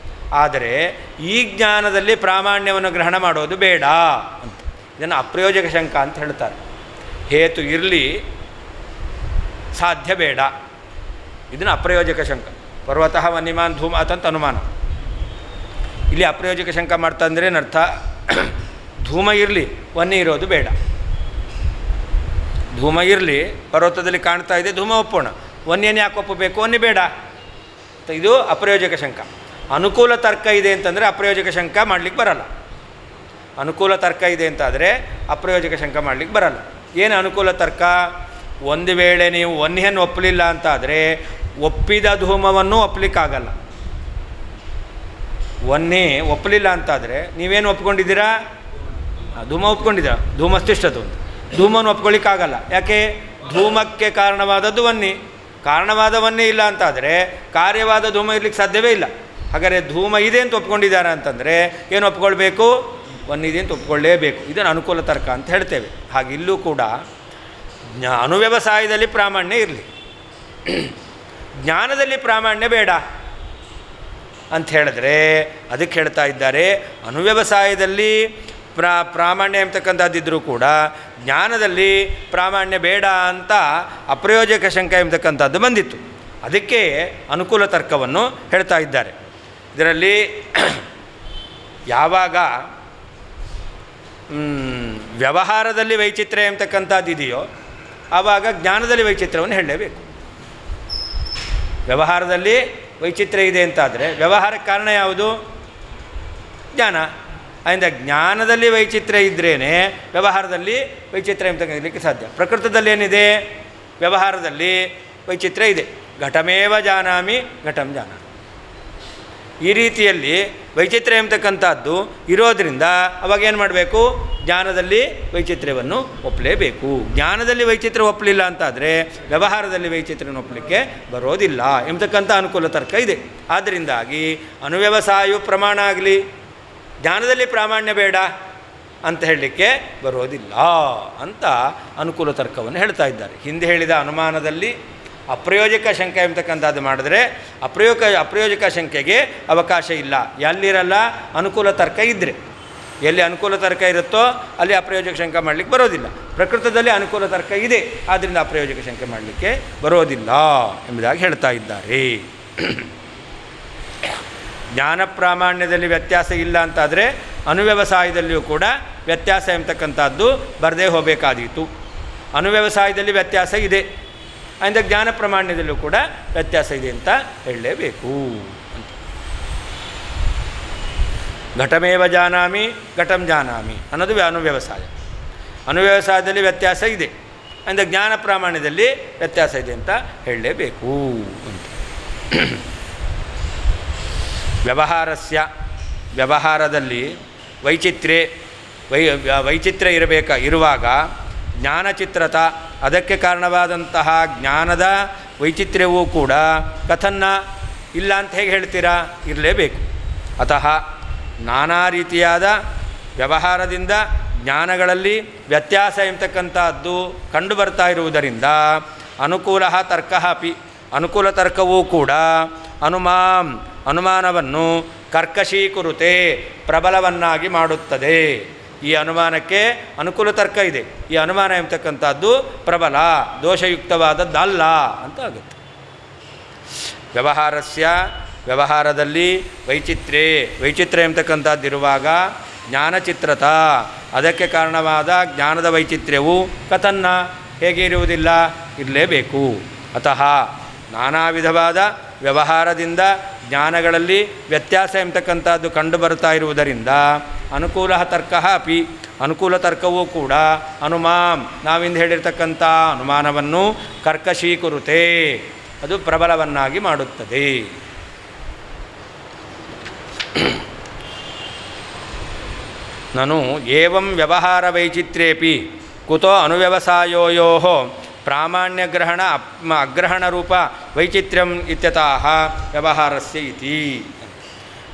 ಆದರೆ ಈ ಜ್ಞಾನದಲ್ಲಿ ಪ್ರಾಮಾಣ್ಯವನ್ನು ಗ್ರಹಣ ಮಾಡೋದು ಬೇಡ ಅಂತ. ಇದನ್ನು ಅಪ್ರಯೋಜಕ ಶಂಕ ಅಂತ ಹೇಳ್ತಾರೆ. ಹೇತು ಇರಲಿ, ಸಾಧ್ಯ ಬೇಡ, ಇದನ್ನು ಅಪ್ರಯೋಜಕ ಶಂಕ. ಪರ್ವತಃ ವನ್ಯಮಾನ್ ಧೂಮ ಅತಂತ ಅನುಮಾನ. ಇಲ್ಲಿ ಅಪ್ರಯೋಜಕ ಶಂಕ ಮಾಡ್ತಾ ಅಂದರೆ ಏನರ್ಥ? ಧೂಮ ಇರಲಿ, ವನ್ಯ ಇರೋದು ಬೇಡ. ಧೂಮ ಇರಲಿ, ಪರ್ವತದಲ್ಲಿ ಕಾಣ್ತಾ ಇದೆ, ಧೂಮ ಒಪ್ಪೋಣ, ವನ್ಯನೇ ಯಾಕೆ ಒಪ್ಪಬೇಕು? ವನ್ಯ ಬೇಡ. ಇದು ಅಪ್ರಯೋಜಕ ಶಂಕ. ಅನುಕೂಲ ತರ್ಕ ಇದೆ ಅಂತಂದರೆ ಅಪ್ರಯೋಜಕ ಶಂಕ ಮಾಡಲಿಕ್ಕೆ ಬರಲ್ಲ. ಅನುಕೂಲ ತರ್ಕ ಇದೆ ಅಂತಾದರೆ ಅಪ್ರಯೋಜಕ ಶಂಕ ಮಾಡಲಿಕ್ಕೆ ಬರಲ್ಲ. ಏನು ಅನುಕೂಲ ತರ್ಕ? ಒಂದು ವೇಳೆ ನೀವು ವನ್ಯವನ್ನು ಒಪ್ಪಲಿಲ್ಲ ಅಂತಾದರೆ ಒಪ್ಪಿದ ಧೂಮವನ್ನು ಒಪ್ಪಲಿಕ್ಕಾಗಲ್ಲ. ವನ್ನೇ ಒಪ್ಪಲಿಲ್ಲ ಅಂತಾದರೆ ನೀವೇನು ಒಪ್ಕೊಂಡಿದ್ದೀರಾ? ಧೂಮ ಒಪ್ಕೊಂಡಿದ್ದೀರಾ, ಧೂಮಸ್ತಿಷ್ಠದ್ದು ಅಂತ. ಧೂಮವನ್ನು ಒಪ್ಕೊಳ್ಳಿಕ್ಕಾಗಲ್ಲ. ಯಾಕೆ? ಧೂಮಕ್ಕೆ ಕಾರಣವಾದದ್ದು ವನ್ನಿ, ಕಾರಣವಾದ ವನ್ನಿ ಇಲ್ಲ ಅಂತಾದರೆ ಕಾರ್ಯವಾದ ಧೂಮ ಇರಲಿಕ್ಕೆ ಸಾಧ್ಯವೇ ಇಲ್ಲ. ಹಾಗಾದರೆ ಧೂಮ ಇದೆ ಅಂತ ಒಪ್ಕೊಂಡಿದ್ದಾರೆ ಅಂತಂದರೆ ಏನು ಒಪ್ಕೊಳ್ಬೇಕು? ವನ್ನಿದೆ ಅಂತ ಒಪ್ಕೊಳ್ಳೇಬೇಕು. ಇದನ್ನು ಅನುಕೂಲ ತರ್ಕ ಅಂತ ಹೇಳ್ತೇವೆ. ಹಾಗೆ ಇಲ್ಲೂ ಕೂಡ ಅನುವ್ಯವಸಾಯದಲ್ಲಿ ಪ್ರಾಮಾಣ್ಯ ಇರಲಿ, ಜ್ಞಾನದಲ್ಲಿ ಪ್ರಾಮಾಣ್ಯ ಬೇಡ ಅಂತ ಹೇಳಿದ್ರೆ ಅದಕ್ಕೆ ಹೇಳ್ತಾ ಇದ್ದಾರೆ, ಅನುವ್ಯವಸಾಯದಲ್ಲಿ ಪ್ರಾಮಾಣ್ಯ ಎಂಬತಕ್ಕಂಥದ್ದಿದ್ದರೂ ಕೂಡ ಜ್ಞಾನದಲ್ಲಿ ಪ್ರಾಮಾಣ್ಯ ಬೇಡ ಅಂತ ಅಪ್ರಯೋಜಕ ಶಂಕ ಎಂಬತಕ್ಕಂಥದ್ದು ಬಂದಿತ್ತು. ಅದಕ್ಕೆ ಅನುಕೂಲ ತರ್ಕವನ್ನು ಹೇಳ್ತಾ ಇದ್ದಾರೆ. ಇದರಲ್ಲಿ ಯಾವಾಗ ವ್ಯವಹಾರದಲ್ಲಿ ವೈಚಿತ್ರ್ಯ ಎಂಬತಕ್ಕಂಥದ್ದು ಇದೆಯೋ ಆವಾಗ ಜ್ಞಾನದಲ್ಲಿ ವೈಚಿತ್ರ್ಯವನ್ನು ಹೇಳಲೇಬೇಕು. ವ್ಯವಹಾರದಲ್ಲಿ ವೈಚಿತ್ರ್ಯ ಇದೆ ಅಂತಾದರೆ ವ್ಯವಹಾರಕ್ಕೆ ಕಾರಣ ಯಾವುದು? ಜ್ಞಾನ. ಆದ್ದರಿಂದ ಜ್ಞಾನದಲ್ಲಿ ವೈಚಿತ್ರ್ಯ ಇದ್ರೇ ವ್ಯವಹಾರದಲ್ಲಿ ವೈಚಿತ್ರ್ಯ ಎಂಬತಕ್ಕಂಥಕ್ಕೆ ಸಾಧ್ಯ. ಪ್ರಕೃತದಲ್ಲಿ ಏನಿದೆ? ವ್ಯವಹಾರದಲ್ಲಿ ವೈಚಿತ್ರ್ಯ ಇದೆ. ಘಟಮೇವ ಜಾನಾಮಿ ಘಟಂ ಜಾನಾಮಿ. ಈ ರೀತಿಯಲ್ಲಿ ವೈಚಿತ್ರ್ಯ ಎಂಬತಕ್ಕಂಥದ್ದು ಇರೋದರಿಂದ ಅವಾಗ ಏನು ಮಾಡಬೇಕು? ಜ್ಞಾನದಲ್ಲಿ ವೈಚಿತ್ರ್ಯವನ್ನು ಒಪ್ಪಲೇಬೇಕು. ಜ್ಞಾನದಲ್ಲಿ ವೈಚಿತ್ರ್ಯ ಒಪ್ಪಲಿಲ್ಲ ಅಂತಾದರೆ ವ್ಯವಹಾರದಲ್ಲಿ ವೈಚಿತ್ರ್ಯವನ್ನು ಒಪ್ಪಲಿಕ್ಕೆ ಬರೋದಿಲ್ಲ ಎಂಬತಕ್ಕಂಥ ಅನುಕೂಲ ತರ್ಕ ಇದೆ. ಆದ್ದರಿಂದಾಗಿ ಅನುವ್ಯವಸಾಯವು ಪ್ರಮಾಣ ಆಗಲಿ, ಜ್ಞಾನದಲ್ಲಿ ಪ್ರಾಮಾಣ್ಯ ಬೇಡ ಅಂತ ಹೇಳಲಿಕ್ಕೆ ಬರೋದಿಲ್ಲ ಅಂತ ಅನುಕೂಲ ತರ್ಕವನ್ನು ಹೇಳ್ತಾ ಇದ್ದಾರೆ. ಹಿಂದೆ ಹೇಳಿದ ಅನುಮಾನದಲ್ಲಿ ಅಪ್ರಯೋಜಕ ಶಂಕೆ ಎಂಬತಕ್ಕಂಥದ್ದು ಮಾಡಿದ್ರೆ ಅಪ್ರಯೋಜಕ ಶಂಕೆಗೆ ಅವಕಾಶ ಇಲ್ಲ. ಎಲ್ಲಿರಲ್ಲ? ಅನುಕೂಲ ತರ್ಕ ಇದ್ದರೆ. ಎಲ್ಲಿ ಅನುಕೂಲ ತರ್ಕ ಇರುತ್ತೋ ಅಲ್ಲಿ ಅಪ್ರಯೋಜಕ ಶಂಕೆ ಮಾಡಲಿಕ್ಕೆ ಬರೋದಿಲ್ಲ. ಪ್ರಕೃತದಲ್ಲಿ ಅನುಕೂಲ ತರ್ಕ ಇದೆ, ಆದ್ದರಿಂದ ಅಪ್ರಯೋಜಕ ಶಂಕೆ ಮಾಡಲಿಕ್ಕೆ ಬರೋದಿಲ್ಲ ಎಂಬುದಾಗಿ ಹೇಳ್ತಾ ಇದ್ದಾರೆ. ಜ್ಞಾನ ಪ್ರಾಮಾಣ್ಯದಲ್ಲಿ ವ್ಯತ್ಯಾಸ ಇಲ್ಲ ಅಂತಾದರೆ ಅನುವ್ಯವಸಾಯದಲ್ಲಿಯೂ ಕೂಡ ವ್ಯತ್ಯಾಸ ಎಂಬತಕ್ಕಂಥದ್ದು ಬರದೇ ಹೋಗಬೇಕಾದೀತು. ಅನುವ್ಯವಸಾಯದಲ್ಲಿ ವ್ಯತ್ಯಾಸ ಇದೆ, ಆದ್ದರಿಂದ ಜ್ಞಾನ ಪ್ರಾಮಾಣ್ಯದಲ್ಲೂ ಕೂಡ ವ್ಯತ್ಯಾಸ ಇದೆ ಅಂತ ಹೇಳಲೇಬೇಕು ಅಂತ. ಘಟಮೇವ ಜಾನಾಮಿ ಘಟಂ ಜಾನಾಮಿ ಅನ್ನೋದು ಅನುವ್ಯವಸಾಯ. ಅನುವ್ಯವಸಾಯದಲ್ಲಿ ವ್ಯತ್ಯಾಸ ಇದೆ, ಅಂದರೆ ಜ್ಞಾನ ಪ್ರಾಮಾಣ್ಯದಲ್ಲಿ ವ್ಯತ್ಯಾಸ ಇದೆ ಅಂತ ಹೇಳಲೇಬೇಕು ಅಂತ. ವ್ಯವಹಾರದಲ್ಲಿ ವೈಚಿತ್ರ್ಯ ಇರುವಾಗ ಜ್ಞಾನಚಿತ್ರತ ಅದಕ್ಕೆ ಕಾರಣವಾದಂತಹ ಜ್ಞಾನದ ವೈಚಿತ್ರ್ಯವೂ ಕೂಡ ಕಥನ್ನ ಇಲ್ಲ ಅಂತ ಹೇಗೆ ಹೇಳ್ತೀರಾ? ಇರಲೇಬೇಕು. ಅತಃ ನಾನಾ ರೀತಿಯಾದ ವ್ಯವಹಾರದಿಂದ ಜ್ಞಾನಗಳಲ್ಲಿ ವ್ಯತ್ಯಾಸ ಎಂಬತಕ್ಕಂಥದ್ದು ಕಂಡು ಬರ್ತಾ ಇರುವುದರಿಂದ ಅನುಕೂಲ ತರ್ಕ ಅಪಿ ಅನುಕೂಲ ತರ್ಕವೂ ಕೂಡ ಅನುಮಾನವನ್ನು ಕರ್ಕಶೀಕುರುತೆ ಪ್ರಬಲವನ್ನಾಗಿ ಮಾಡುತ್ತದೆ. ಈ ಅನುಮಾನಕ್ಕೆ ಅನುಕೂಲ ತರ್ಕ ಇದೆ, ಈ ಅನುಮಾನ ಎಂಬತಕ್ಕಂಥದ್ದು ಪ್ರಬಲ ದೋಷಯುಕ್ತವಾದದ್ದಲ್ಲ ಅಂತ ಆಗುತ್ತೆ. ವ್ಯವಹಾರದಲ್ಲಿ ವೈಚಿತ್ರ್ಯ ಎಂಬತಕ್ಕಂಥದ್ದಿರುವಾಗ ಜ್ಞಾನಚಿತ್ರತ ಅದಕ್ಕೆ ಕಾರಣವಾದ ಜ್ಞಾನದ ವೈಚಿತ್ರ್ಯವು ಕಥನ್ನ ಹೇಗೆ ಇರುವುದಿಲ್ಲ? ಇರಲೇಬೇಕು. ಅತಃ ನಾನಾ ವಿಧವಾದ ವ್ಯವಹಾರದಿಂದ ಜ್ಞಾನಗಳಲ್ಲಿ ವ್ಯತ್ಯಾಸ ಎಂಬತಕ್ಕಂಥದ್ದು ಕಂಡು ಬರ್ತಾ ಇರುವುದರಿಂದ ಅನುಕೂಲ ತರ್ಕ ಅಪಿ ಅನುಕೂಲ ತರ್ಕವೂ ಕೂಡ ನಾವಿಂದ ಹೇಳಿರ್ತಕ್ಕಂಥ ಅನುಮಾನವನ್ನು ಕರ್ಕಶೀಕುರುತೆ ಅದು ಪ್ರಬಲವನ್ನಾಗಿ ಮಾಡುತ್ತದೆ. ನಾನು ಏವಂ ವ್ಯವಹಾರ ವೈಚಿತ್ರ್ಯೇಪಿ ಕುತೋ ಅನುವ್ಯವಸಾಯೋಯೋ ಪ್ರಾಮಾಣ್ಯಗ್ರಹಣ ಅಗ್ರಹಣ ರೂಪ ವೈಚಿತ್ರ್ಯಂ ಇತ್ಯತಃ ವ್ಯವಹಾರಸ್ಯ ಇತಿ.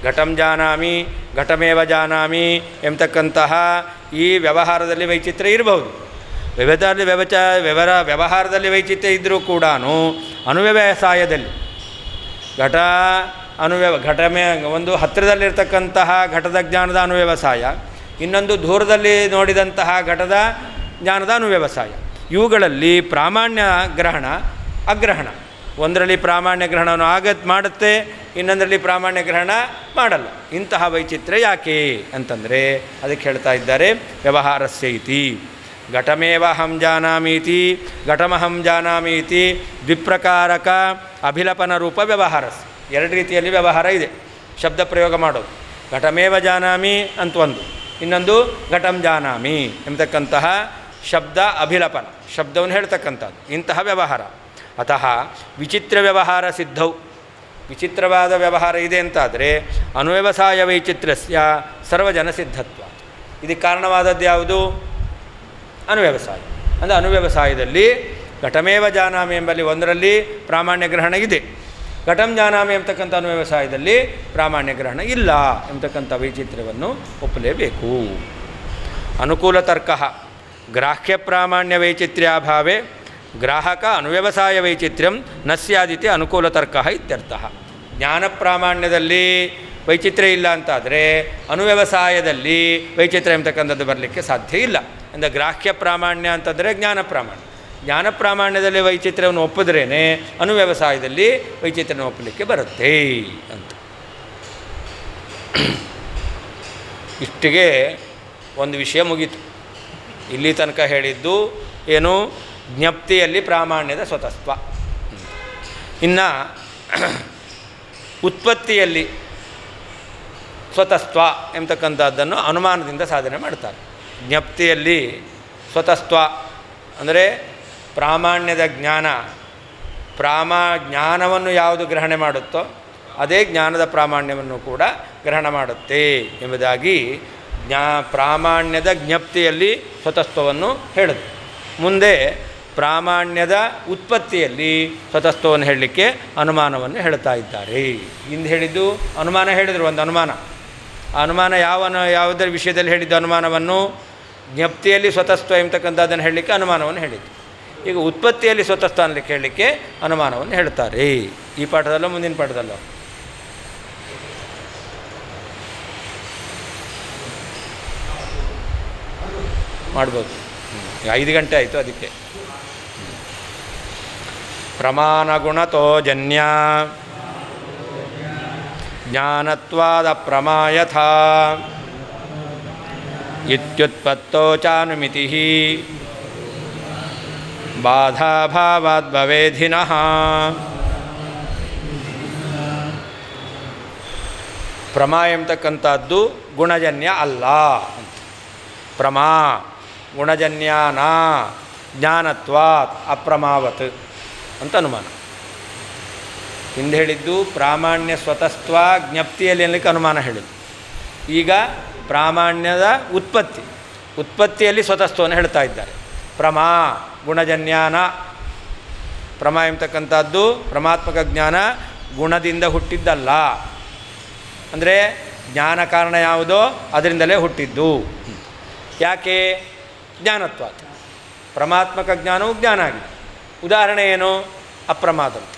ಘಟಂ ಜಾನಾಮಿ ಘಟಮೇವ ಜಾನಾಮಿ ಎಂಬತಕ್ಕಂತಹ ಈ ವ್ಯವಹಾರದಲ್ಲಿ ವೈಚಿತ್ರ್ಯ ಇರಬಹುದು. ವ್ಯವಹಾರದಲ್ಲಿ ವೈಚಿತ್ರ್ಯ ಇದ್ದರೂ ಕೂಡ ಅನುವ್ಯವಸಾಯದಲ್ಲಿ ಘಟಮೇ ಒಂದು ಹತ್ತಿರದಲ್ಲಿರ್ತಕ್ಕಂತಹ ಘಟದ ಜ್ಞಾನದ ಅನುವ್ಯವಸಾಯ, ಇನ್ನೊಂದು ದೂರದಲ್ಲಿ ನೋಡಿದಂತಹ ಘಟದ ಜ್ಞಾನದ ಅನುವ್ಯವಸಾಯ. ಇವುಗಳಲ್ಲಿ ಪ್ರಾಮಾಣ್ಯ ಗ್ರಹಣ ಅಗ್ರಹಣ, ಒಂದರಲ್ಲಿ ಪ್ರಾಮಾಣ್ಯ ಗ್ರಹಣವನ್ನು ಮಾಡುತ್ತೆ, ಇನ್ನೊಂದರಲ್ಲಿ ಪ್ರಾಮಾಣ್ಯ ಗ್ರಹಣ ಮಾಡಲ್ಲ. ಇಂತಹ ವೈಚಿತ್ರ್ಯ ಯಾಕೆ ಅಂತಂದರೆ ಅದಕ್ಕೆ ಹೇಳ್ತಾ ಇದ್ದಾರೆ ವ್ಯವಹಾರಸ್ಯ ಇತಿ. ಘಟಮೇವ ಅಹಂ ಜಾನಾಮೀತಿ ಘಟಮಹಂ ಜಾನಾಮೀತಿ ದ್ವಿಪ್ರಕಾರಕ ಅಭಿಲಪನ ರೂಪ ವ್ಯವಹಾರಸ್ಯ. ಎರಡು ರೀತಿಯಲ್ಲಿ ವ್ಯವಹಾರ ಇದೆ, ಶಬ್ದ ಪ್ರಯೋಗ ಮಾಡೋದು. ಘಟಮೇವ ಜಾನಾಮಿ ಅಂತ ಒಂದು, ಇನ್ನೊಂದು ಘಟಂ ಜಾನಾಮಿ ಎಂಬತಕ್ಕಂತಹ ಶಬ್ದ ಅಭಿಲಪನ, ಶಬ್ದವನ್ನು ಹೇಳ್ತಕ್ಕಂಥದ್ದು. ಇಂತಹ ವ್ಯವಹಾರ ಅತಃ ವಿಚಿತ್ರ ವ್ಯವಹಾರ ಸಿದ್ಧೌ, ವಿಚಿತ್ರವಾದ ವ್ಯವಹಾರ ಇದೆ ಅಂತಾದರೆ ಅನುವ್ಯವಸಾಯ ವೈಚಿತ್ರ್ಯಸ್ಯ ಸರ್ವಜನ ಸಿದ್ಧತ್ವ. ಇದಕ್ಕೆ ಕಾರಣವಾದದ್ದು ಯಾವುದು? ಅನುವ್ಯವಸಾಯ. ಅಂದರೆ ಅನುವ್ಯವಸಾಯದಲ್ಲಿ ಘಟಮೇವ ಜಾನಾಮಿ ಎಂಬಲ್ಲಿ ಒಂದರಲ್ಲಿ ಪ್ರಾಮಾಣ್ಯ ಗ್ರಹಣ ಇದೆ, ಘಟಂ ಜಾನಾಮಿ ಎಂಬತಕ್ಕಂಥ ಅನುವ್ಯವಸಾಯದಲ್ಲಿ ಪ್ರಾಮಾಣ್ಯ ಗ್ರಹಣ ಇಲ್ಲ ಎಂಬತಕ್ಕಂಥ ವೈಚಿತ್ರ್ಯವನ್ನು ಒಪ್ಪಲೇಬೇಕು. ಅನುಕೂಲ ತರ್ಕ ಗ್ರಾಹ್ಯ ಪ್ರಾಮಾಣ್ಯ ವೈಚಿತ್ರ್ಯಾಭಾವೇ ಗ್ರಾಹಕ ಅನುವ್ಯವಸಾಯ ವೈಚಿತ್ರ್ಯಂ ನ ಸ್ಯಾದಿತಿ ಅನುಕೂಲ ತರ್ಕ ಇತ್ಯರ್ಥ. ಜ್ಞಾನ ಪ್ರಾಮಾಣ್ಯದಲ್ಲಿ ವೈಚಿತ್ರ್ಯ ಇಲ್ಲ ಅಂತಾದರೆ ಅನುವ್ಯವಸಾಯದಲ್ಲಿ ವೈಚಿತ್ರ್ಯ ಎಂಬತಕ್ಕಂಥದ್ದು ಬರಲಿಕ್ಕೆ ಸಾಧ್ಯ ಇಲ್ಲ. ಅಂದರೆ ಗ್ರಾಹ್ಯ ಪ್ರಾಮಾಣ್ಯ ಅಂತಂದರೆ ಜ್ಞಾನ ಪ್ರಾಮಾಣ್ಯ, ಜ್ಞಾನ ಪ್ರಾಮಾಣ್ಯದಲ್ಲಿ ವೈಚಿತ್ರ್ಯವನ್ನು ಒಪ್ಪಿದ್ರೇ ಅನುವ್ಯವಸಾಯದಲ್ಲಿ ವೈಚಿತ್ರ್ಯವನ್ನು ಒಪ್ಪಲಿಕ್ಕೆ ಬರುತ್ತೆ ಅಂತ. ಇಷ್ಟಿಗೆ ಒಂದು ವಿಷಯ ಮುಗೀತು. ಇಲ್ಲಿ ತನಕ ಹೇಳಿದ್ದು ಏನು? ಜ್ಞಪ್ತಿಯಲ್ಲಿ ಪ್ರಾಮಾಣ್ಯದ ಸ್ವತಸ್ತ್ವ. ಇನ್ನು ಉತ್ಪತ್ತಿಯಲ್ಲಿ ಸ್ವತಸ್ತ್ವ ಎಂಬತಕ್ಕಂಥದ್ದನ್ನು ಅನುಮಾನದಿಂದ ಸಾಧನೆ ಮಾಡ್ತಾರೆ. ಜ್ಞಪ್ತಿಯಲ್ಲಿ ಸ್ವತಸ್ತ್ವ ಅಂದರೆ ಪ್ರಾಮಾಣ್ಯದ ಜ್ಞಾನ, ಜ್ಞಾನವನ್ನು ಯಾವುದು ಗ್ರಹಣೆ ಮಾಡುತ್ತೋ ಅದೇ ಜ್ಞಾನದ ಪ್ರಾಮಾಣ್ಯವನ್ನು ಕೂಡ ಗ್ರಹಣ ಮಾಡುತ್ತೆ ಎಂಬುದಾಗಿ ಪ್ರಾಮಾಣ್ಯದ ಜ್ಞಪ್ತಿಯಲ್ಲಿ ಸ್ವತಸ್ತ್ವವನ್ನು ಹೇಳಿದ್ರು. ಮುಂದೆ ಪ್ರಾಮಾಣ್ಯದ ಉತ್ಪತ್ತಿಯಲ್ಲಿ ಸ್ವತಸ್ತ್ವವನ್ನು ಹೇಳಲಿಕ್ಕೆ ಅನುಮಾನವನ್ನು ಹೇಳ್ತಾ ಇದ್ದಾರೆ. ಹಿಂದೆ ಹೇಳಿದ್ದು ಅನುಮಾನ ಹೇಳಿದರು, ಒಂದು ಅನುಮಾನ. ಆ ಅನುಮಾನ ಯಾವುದರ ವಿಷಯದಲ್ಲಿ ಹೇಳಿದ್ದು ಅನುಮಾನವನ್ನು? ಜ್ಞಪ್ತಿಯಲ್ಲಿ ಸ್ವತಸ್ತ್ವ ಎಂಬತಕ್ಕಂಥದ್ದನ್ನು ಹೇಳಲಿಕ್ಕೆ ಅನುಮಾನವನ್ನು ಹೇಳಿದ್ದು. ಈಗ ಉತ್ಪತ್ತಿಯಲ್ಲಿ ಸ್ವತಸ್ತ್ವ ಅನ್ನಲಿಕ್ಕೆ ಹೇಳಲಿಕ್ಕೆ ಅನುಮಾನವನ್ನು ಹೇಳ್ತಾರೆ. ಈ ಪಾಠದಲ್ಲೋ ಮುಂದಿನ ಪಾಠದಲ್ಲೋ? ಮಾಡ್ಬೋದು. 5 ಗಂಟೆ ಆಯಿತು ಅದಕ್ಕೆ. ಪ್ರಮಾಣ ಗುಣತೋ ಜನ್ಯ ಜ್ಞಾನತ್ವಾದ ಪ್ರಮಾಯಥಾ ಇತ್ಯುತ್ಪತ್ತೋ ಚಾನುಮಿತಿ ಬಾಧಾಭಾವಾದ್ ಭವೇಧಿನಃ. ಪ್ರಮಾ ಎಂಬತಕ್ಕಂಥದ್ದು ಗುಣಜನ್ಯ ಅಲ್ಲ. ಪ್ರಮಾ ಗುಣಜನ್ಯಾನ ಜ್ಞಾನತ್ವಾತ್ ಅಪ್ರಮಾವತ್ ಅಂತ ಅನುಮಾನ. ಹಿಂದೆ ಹೇಳಿದ್ದು ಪ್ರಾಮಾಣ್ಯ ಸ್ವತಸ್ತ್ವ ಜ್ಞಪ್ತಿಯಲ್ಲಿ ಅನ್ನಲಿಕ್ಕೆ ಅನುಮಾನ ಹೇಳಿದ್ದು. ಈಗ ಪ್ರಾಮಾಣ್ಯದ ಉತ್ಪತ್ತಿಯಲ್ಲಿ ಸ್ವತಸ್ತ್ವವನ್ನು ಹೇಳ್ತಾ ಇದ್ದಾರೆ. ಪ್ರಮಾ ಗುಣಜನ್ಯಾನ, ಪ್ರಮಾ ಎಂಬತಕ್ಕಂಥದ್ದು ಪ್ರಮಾತ್ಮಕ ಜ್ಞಾನ ಗುಣದಿಂದ ಹುಟ್ಟಿದ್ದಲ್ಲ. ಅಂದರೆ ಜ್ಞಾನ ಕಾರಣ ಯಾವುದೋ ಅದರಿಂದಲೇ ಹುಟ್ಟಿದ್ದು. ಯಾಕೆ? ಜ್ಞಾನತ್ವ. ಪ್ರಮಾತ್ಮಕ ಜ್ಞಾನವು ಜ್ಞಾನ ಆಗಿದೆ. ಉದಾಹರಣೆ ಏನು? ಅಪ್ರಮಾದಂತ.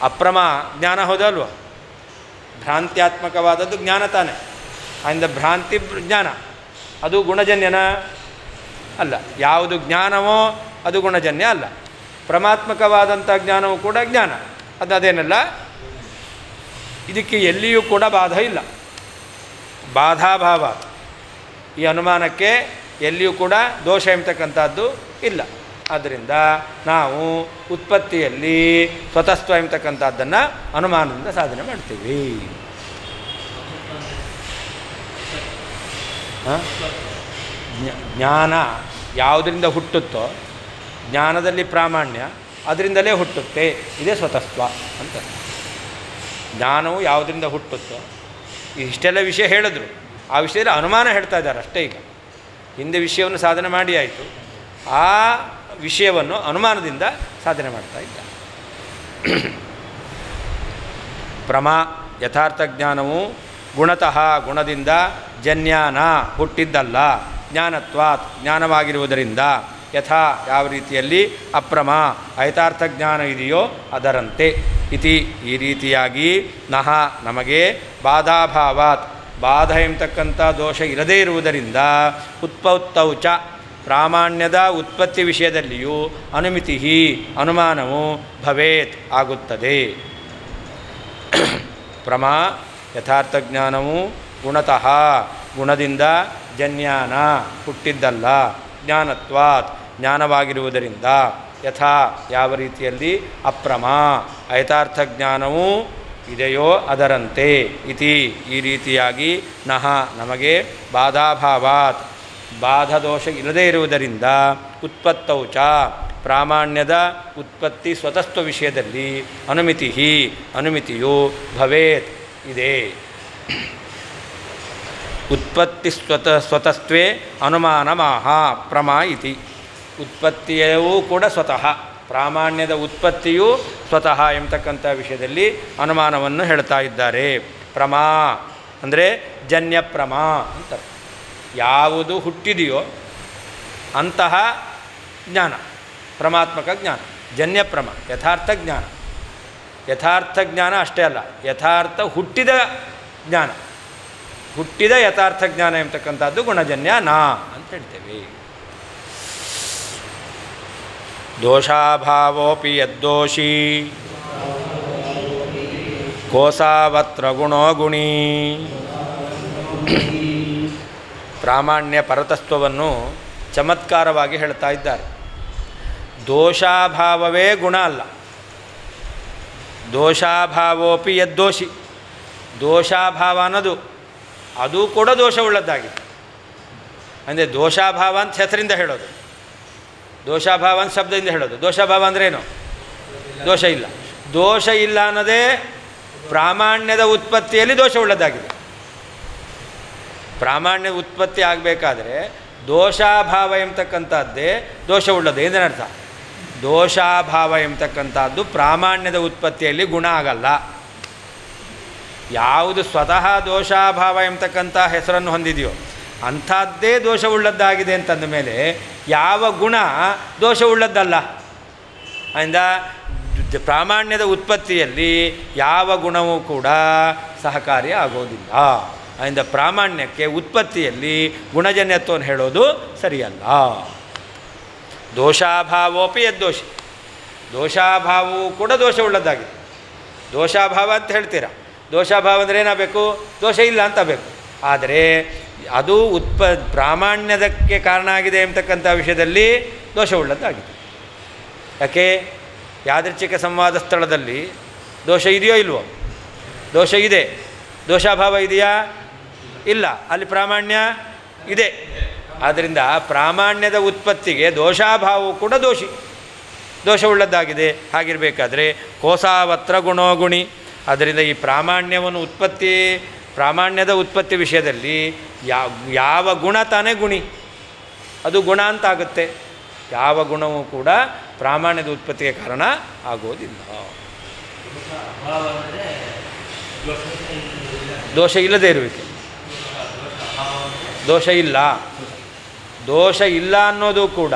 ಅಪ್ರಮಾ ಜ್ಞಾನ ಹೌದಲ್ವ? ಭ್ರಾಂತ್ಯಾತ್ಮಕವಾದದ್ದು ಜ್ಞಾನ ತಾನೆ. ಆದ್ದರಿಂದ ಭ್ರಾಂತಿ ಜ್ಞಾನ, ಅದು ಗುಣಜನ್ಯನ ಅಲ್ಲ. ಯಾವುದು ಜ್ಞಾನವೋ ಅದು ಗುಣಜನ್ಯ ಅಲ್ಲ. ಪ್ರಮಾತ್ಮಕವಾದಂಥ ಜ್ಞಾನವೂ ಕೂಡ ಜ್ಞಾನ, ಅದೇನಲ್ಲ. ಇದಕ್ಕೆ ಎಲ್ಲಿಯೂ ಕೂಡ ಬಾಧ ಇಲ್ಲ. ಬಾಧಾಭಾವ, ಈ ಅನುಮಾನಕ್ಕೆ ಎಲ್ಲಿಯೂ ಕೂಡ ದೋಷ ಎಂಬತಕ್ಕಂಥದ್ದು ಇಲ್ಲ. ಆದ್ದರಿಂದ ನಾವು ಉತ್ಪತ್ತಿಯಲ್ಲಿ ಸ್ವತಸ್ತ್ವ ಎಂಬತಕ್ಕಂಥದ್ದನ್ನು ಅನುಮಾನದಿಂದ ಸಾಧನೆ ಮಾಡ್ತೀವಿ. ಜ್ಞಾನ ಯಾವುದರಿಂದ ಹುಟ್ಟುತ್ತೋ, ಜ್ಞಾನದಲ್ಲಿ ಪ್ರಾಮಾಣ್ಯ ಅದರಿಂದಲೇ ಹುಟ್ಟುತ್ತೆ, ಇದೇ ಸ್ವತಸ್ತ್ವ ಅಂತ. ಜ್ಞಾನವು ಯಾವುದರಿಂದ ಹುಟ್ಟುತ್ತೋ, ಇಷ್ಟೆಲ್ಲ ವಿಷಯ ಹೇಳಿದ್ರು, ಆ ವಿಷಯದಲ್ಲಿ ಅನುಮಾನ ಹೇಳ್ತಾ ಇದ್ದಾರೆ ಅಷ್ಟೇ. ಈಗ ಹಿಂದೆ ವಿಷಯವನ್ನು ಸಾಧನೆ ಮಾಡಿ ಆಯಿತು, ಆ ವಿಷಯವನ್ನು ಅನುಮಾನದಿಂದ ಸಾಧನೆ ಮಾಡ್ತಾ ಇದ್ದಾರೆ. ಪ್ರಮಾ ಯಥಾರ್ಥ ಜ್ಞಾನವು ಗುಣತಃ ಗುಣದಿಂದ, ಜನ್ಯಾನ ಹುಟ್ಟಿದ್ದಲ್ಲ, ಜ್ಞಾನತ್ವಾತ್ ಜ್ಞಾನವಾಗಿರುವುದರಿಂದ, ಯಥಾ ಯಾವ ರೀತಿಯಲ್ಲಿ ಅಪ್ರಮ ಅಯಥಾರ್ಥ ಜ್ಞಾನ ಇದೆಯೋ ಅದರಂತೆ, ಇತಿ ಈ ರೀತಿಯಾಗಿ ನಹ ನಮಗೆ ಬಾಧಾಭಾವಾತ್ ಬಾಧ ಎಂಬತಕ್ಕಂಥ ದೋಷ ಇರದೇ ಇರುವುದರಿಂದ, ಉತ್ಪತ್ತೌ ಚ ಪ್ರಾಮಾಣ್ಯದ ಉತ್ಪತ್ತಿ ವಿಷಯದಲ್ಲಿಯೂ ಅನುಮಿತಿ ಅನುಮಾನವು ಭವೇತ್ ಆಗುತ್ತದೆ. ಪ್ರಮಾ ಯಥಾರ್ಥ ಜ್ಞಾನವು ಗುಣತಃ ಗುಣದಿಂದ, ಜನ್ಯಾನ ಹುಟ್ಟಿದ್ದಲ್ಲ, ಜ್ಞಾನತ್ವಾತ್ ಜ್ಞಾನವಾಗಿರುವುದರಿಂದ, ಯಥಾ ಯಾವ ರೀತಿಯಲ್ಲಿ ಅಪ್ರಮ ಅಯಥಾರ್ಥ ಜ್ಞಾನವೂ ಇದೆಯೋ ಅದರಂತೆ, ಇತಿ ಈ ರೀತಿಯಾಗಿ ನಹ ನಮಗೆ ಬಾಧಾಭಾವಾತ್ ಬಾಧದೋಷ ಇಲ್ಲದೇ ಇರುವುದರಿಂದ, ಉತ್ಪತ್ತೌ ಚ ಪ್ರಾಮಾಣ್ಯದ ಉತ್ಪತ್ತಿ ಸ್ವತಸ್ತ್ವ ವಿಷಯದಲ್ಲಿ ಅನುಮಿತಿಯು ಭವೇತ್ ಇದೆ. ಉತ್ಪತ್ತಿ ಸ್ವತಸ್ತ್ವೇ ಅನುಮಾನಮಾಹ ಪ್ರಮಾ ಇತಿ. ಉತ್ಪತ್ತಿಯೂ ಕೂಡ ಸ್ವತಃ, ಪ್ರಾಮಾಣ್ಯದ ಉತ್ಪತ್ತಿಯೂ ಸ್ವತಃ ಎಂಬತಕ್ಕಂಥ ವಿಷಯದಲ್ಲಿ ಅನುಮಾನವನ್ನು ಹೇಳ್ತಾ ಇದ್ದಾರೆ. ಪ್ರಮಾ ಅಂದರೆ ಜನ್ಯ ಪ್ರಮಾ ಅಂತ. ಯಾವುದು ಹುಟ್ಟಿದೆಯೋ ಅಂತಹ ಜ್ಞಾನ ಪ್ರಮಾತ್ಮಕ ಜ್ಞಾನ, ಜನ್ಯ ಪ್ರಮ, ಯಥಾರ್ಥ ಜ್ಞಾನ. ಯಥಾರ್ಥ ಜ್ಞಾನ ಅಷ್ಟೇ ಅಲ್ಲ, ಯಥಾರ್ಥ ಹುಟ್ಟಿದ ಜ್ಞಾನ, ಹುಟ್ಟಿದ ಯಥಾರ್ಥ ಜ್ಞಾನ ಎಂಬತಕ್ಕಂಥದ್ದು ಗುಣಜನ್ಯ ನಾ ಅಂತ ಹೇಳ್ತೇವೆ. ದೋಷಾಭಾವೋಪಿ ಯದ್ದೋಷಿ ಕೋಸಾವತ್ರ ಗುಣೋ ಗುಣಿ. ಪ್ರಾಮಾಣ್ಯ ಪರತತ್ವವನ್ನು ಚಮತ್ಕಾರವಾಗಿ ಹೇಳ್ತಾ ಇದ್ದಾರೆ. ದೋಷಾಭಾವವೇ ಗುಣ ಅಲ್ಲ. ದೋಷಾಭಾವೋಪಿ ಯದ್ದೋಷಿ. ದೋಷಾಭಾವ ಅನ್ನೋದು ಅದು ಕೂಡ ದೋಷವುಳ್ಳದ್ದಾಗಿದೆ. ಅಂದರೆ ದೋಷಾಭಾವ ಅಂತ ಹೆಸರಿಂದ ಹೇಳೋದು, ದೋಷಾಭಾವ ಅಂತ ಶಬ್ದದಿಂದ ಹೇಳೋದು. ದೋಷಾಭಾವ ಅಂದ್ರೇನು? ದೋಷ ಇಲ್ಲ. ದೋಷ ಇಲ್ಲ ಅನ್ನೋದೇ ಪ್ರಾಮಾಣ್ಯದ ಉತ್ಪತ್ತಿಯಲ್ಲಿ ದೋಷವುಳ್ಳದ್ದಾಗಿದೆ. ಪ್ರಾಮಾಣ್ಯ ಉತ್ಪತ್ತಿ ಆಗಬೇಕಾದ್ರೆ ದೋಷಾಭಾವ ಎಂಬತಕ್ಕಂಥದ್ದೇ ದೋಷವುಳ್ಳದ್ದು. ಏನರ್ಥ? ದೋಷಾಭಾವ ಎಂಬತಕ್ಕಂಥದ್ದು ಪ್ರಾಮಾಣ್ಯದ ಉತ್ಪತ್ತಿಯಲ್ಲಿ ಗುಣ ಆಗಲ್ಲ. ಯಾವುದು ಸ್ವತಃ ದೋಷಾಭಾವ ಎಂಬತಕ್ಕಂಥ ಹೆಸರನ್ನು ಹೊಂದಿದೆಯೋ ಅಂಥದ್ದೇ ದೋಷವುಳ್ಳದ್ದಾಗಿದೆ ಅಂತಂದ ಮೇಲೆ ಯಾವ ಗುಣ ದೋಷವುಳ್ಳದ್ದಲ್ಲ? ಆದ್ದರಿಂದ ಪ್ರಾಮಾಣ್ಯದ ಉತ್ಪತ್ತಿಯಲ್ಲಿ ಯಾವ ಗುಣವೂ ಕೂಡ ಸಹಕಾರಿ ಆಗೋದಿಲ್ಲ. ಆದ್ದರಿಂದ ಪ್ರಾಮಾಣ್ಯಕ್ಕೆ ಉತ್ಪತ್ತಿಯಲ್ಲಿ ಗುಣಜನ್ಯತ್ವವನ್ನು ಹೇಳೋದು ಸರಿಯಲ್ಲ. ದೋಷಾಭಾವೋಪಿ ಯದ್ದೋಷಿ. ದೋಷಾಭಾವವು ಕೂಡ ದೋಷವುಳ್ಳದ್ದಾಗಿದೆ. ದೋಷಾಭಾವ ಅಂತ ಹೇಳ್ತೀರಾ, ದೋಷಾಭಾವ ಅಂದರೆ ಏನಾಗಬೇಕು? ದೋಷ ಇಲ್ಲ ಅಂತ ಬೇಕು. ಆದರೆ ಅದು ಪ್ರಾಮಾಣ್ಯದಕ್ಕೆ ಕಾರಣ ಆಗಿದೆ ಎಂಬತಕ್ಕಂಥ ವಿಷಯದಲ್ಲಿ ದೋಷವುಳ್ಳದ್ದಾಗಿದೆ. ಯಾಕೆ? ಯಾದೃಚ್ಛಿಕ ಸಂವಾದ ಸ್ಥಳದಲ್ಲಿ ದೋಷ ಇದೆಯೋ ಇಲ್ವೋ? ದೋಷ ಇದೆ. ದೋಷಾಭಾವ ಇದೆಯಾ? ಇಲ್ಲ. ಅಲ್ಲಿ ಪ್ರಾಮಾಣ್ಯ ಇದೆ. ಆದ್ದರಿಂದ ಪ್ರಾಮಾಣ್ಯದ ಉತ್ಪತ್ತಿಗೆ ದೋಷಾಭಾವವು ಕೂಡ ದೋಷವುಳ್ಳದ್ದಾಗಿದೆ. ಹಾಗಿರಬೇಕಾದ್ರೆ ಕೋಸಾವತ್ರ ಗುಣೋಗುಣಿ. ಆದ್ದರಿಂದ ಈ ಪ್ರಾಮಾಣ್ಯದ ಉತ್ಪತ್ತಿ ವಿಷಯದಲ್ಲಿ ಯಾವ ಗುಣ ತಾನೇ ಗುಣಿ, ಅದು ಗುಣ ಅಂತಾಗುತ್ತೆ. ಯಾವ ಗುಣವೂ ಕೂಡ ಪ್ರಾಮಾಣ್ಯದ ಉತ್ಪತ್ತಿಗೆ ಕಾರಣ ಆಗೋದಿಲ್ಲ. ದೋಷ ಇಲ್ಲದೇ ಇರುವಿಕೆ. ದೋಷ ಇಲ್ಲ ಅನ್ನೋದು ಕೂಡ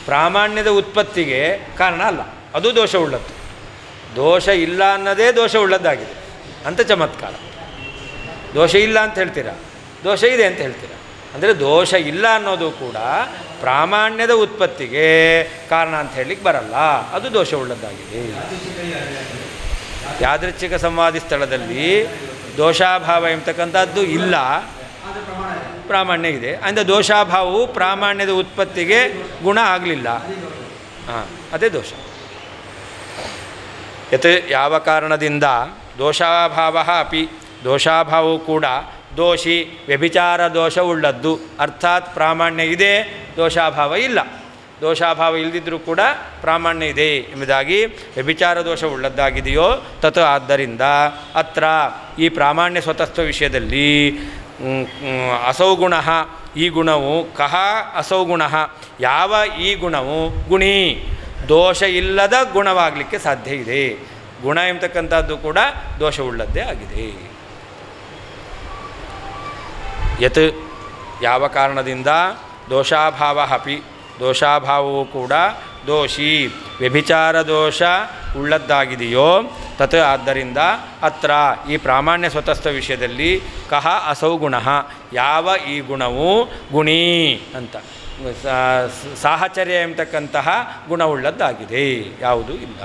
ಪ್ರಾಮಾಣ್ಯದ ಉತ್ಪತ್ತಿಗೆ ಕಾರಣ ಅಲ್ಲ, ಅದು ದೋಷವುಳ್ಳದ್ದು. ದೋಷ ಇಲ್ಲ ಅನ್ನೋದೇ ದೋಷವುಳ್ಳದ್ದಾಗಿದೆ ಅಂತ ಚಮತ್ಕಾರ. ದೋಷ ಇಲ್ಲ ಅಂತ ಹೇಳ್ತೀರಾ, ದೋಷ ಇದೆ ಅಂತ ಹೇಳ್ತೀರಾ. ಅಂದರೆ ದೋಷ ಇಲ್ಲ ಅನ್ನೋದು ಕೂಡ ಪ್ರಾಮಾಣ್ಯದ ಉತ್ಪತ್ತಿಗೆ ಕಾರಣ ಅಂತ ಹೇಳಲಿಕ್ಕೆ ಬರಲ್ಲ, ಅದು ದೋಷವುಳ್ಳದ್ದಾಗಿದೆ. ಯಾದೃಚ್ಛಿಕ ಸಂವಾದಿ ಸ್ಥಳದಲ್ಲಿ ದೋಷಾಭಾವ ಎಂಬತಕ್ಕಂಥದ್ದು ಇಲ್ಲ, ಪ್ರಾಮಾಣ್ಯ ಇದೆ. ಅಂದರೆ ದೋಷಾಭಾವವು ಪ್ರಾಮಾಣ್ಯದ ಉತ್ಪತ್ತಿಗೆ ಗುಣ ಆಗಲಿಲ್ಲ. ಅದೇ ದೋಷ. ಯಾವ ಕಾರಣದಿಂದ ದೋಷಾಭಾವ ಅಪಿ, ದೋಷಾಭಾವವು ಕೂಡ ದೋಷಿ ವ್ಯಭಿಚಾರ ದೋಷವುಳ್ಳದ್ದು. ಅರ್ಥಾತ್ ಪ್ರಾಮಾಣ್ಯ ಇದೆ, ದೋಷಾಭಾವ ಇಲ್ಲ. ದೋಷಾಭಾವ ಇಲ್ಲದಿದ್ದರೂ ಕೂಡ ಪ್ರಾಮಾಣ್ಯ ಇದೆ ಎಂಬುದಾಗಿ ವ್ಯಭಿಚಾರ ದೋಷವುಳ್ಳದ್ದಾಗಿದೆಯೋ ತತ್. ಆದ್ದರಿಂದ ಅತ್ರ ಈ ಪ್ರಾಮಾಣ್ಯ ಸ್ವತಸ್ತ್ವ ವಿಷಯದಲ್ಲಿ ಅಸೌ ಗುಣ, ಈ ಗುಣವು ಕಹ ಅಸೌ ಗುಣ, ಯಾವ ಈ ಗುಣವು ಗುಣಿ ದೋಷ ಇಲ್ಲದ ಗುಣವಾಗಲಿಕ್ಕೆ ಸಾಧ್ಯ ಇದೆ. ಗುಣ ಎಂಬತಕ್ಕಂಥದ್ದು ಕೂಡ ದೋಷವುಳ್ಳದ್ದೇ ಆಗಿದೆ. ಯತ್ ಯಾವ ಕಾರಣದಿಂದ ದೋಷಾಭಾವ ಅಪಿ, ದೋಷಾಭಾವವು ಕೂಡ ದೋಷಿ ವ್ಯಭಿಚಾರ ದೋಷ ಉಳ್ಳದ್ದಾಗಿದೆಯೋ ತತ್. ಆದ್ದರಿಂದ ಅತ್ರ ಈ ಪ್ರಾಮಾಣ್ಯ ಸ್ವತಸ್ತ್ವ ವಿಷಯದಲ್ಲಿ ಕಹ ಅಸೌ ಗುಣ, ಯಾವ ಈ ಗುಣವು ಗುಣಿ ಅಂತ ಸಾಹಚರ್ಯ ಎಂಬತಕ್ಕಂತಹ ಗುಣವುಳ್ಳದ್ದಾಗಿದೆ, ಯಾವುದೂ ಇಲ್ಲ.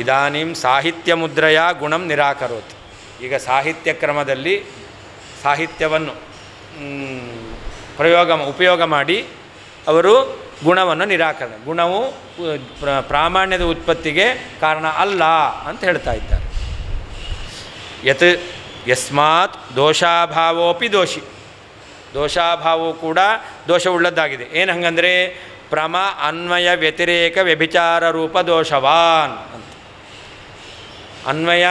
ಇದಾನಿಂ ಸಾಹಿತ್ಯ ಮುದ್ರೆಯ ಗುಣಂ ನಿರಾಕರೋತ್. ಈಗ ಸಾಹಿತ್ಯ ಕ್ರಮದಲ್ಲಿ ಸಾಹಿತ್ಯವನ್ನು ಉಪಯೋಗ ಮಾಡಿ ಅವರು ಗುಣವನ್ನು ನಿರಾಕರಣೆ, ಗುಣವು ಪ್ರಾಮಾಣ್ಯದ ಉತ್ಪತ್ತಿಗೆ ಕಾರಣ ಅಲ್ಲ ಅಂತ ಹೇಳ್ತಾ ಇದ್ದಾರೆ. ಯಸ್ಮಾತ್ ದೋಷಾಭಾವೋಪಿ ದೋಷಿ, ದೋಷಾಭಾವವು ಕೂಡ ದೋಷವುಳ್ಳದ್ದಾಗಿದೆ. ಏನು ಹಂಗಂದರೆ ಪ್ರಮ ಅನ್ವಯ ವ್ಯತಿರೇಕ ವ್ಯಭಿಚಾರ ರೂಪ ದೋಷವಾನ್ ಅಂತ. ಅನ್ವಯ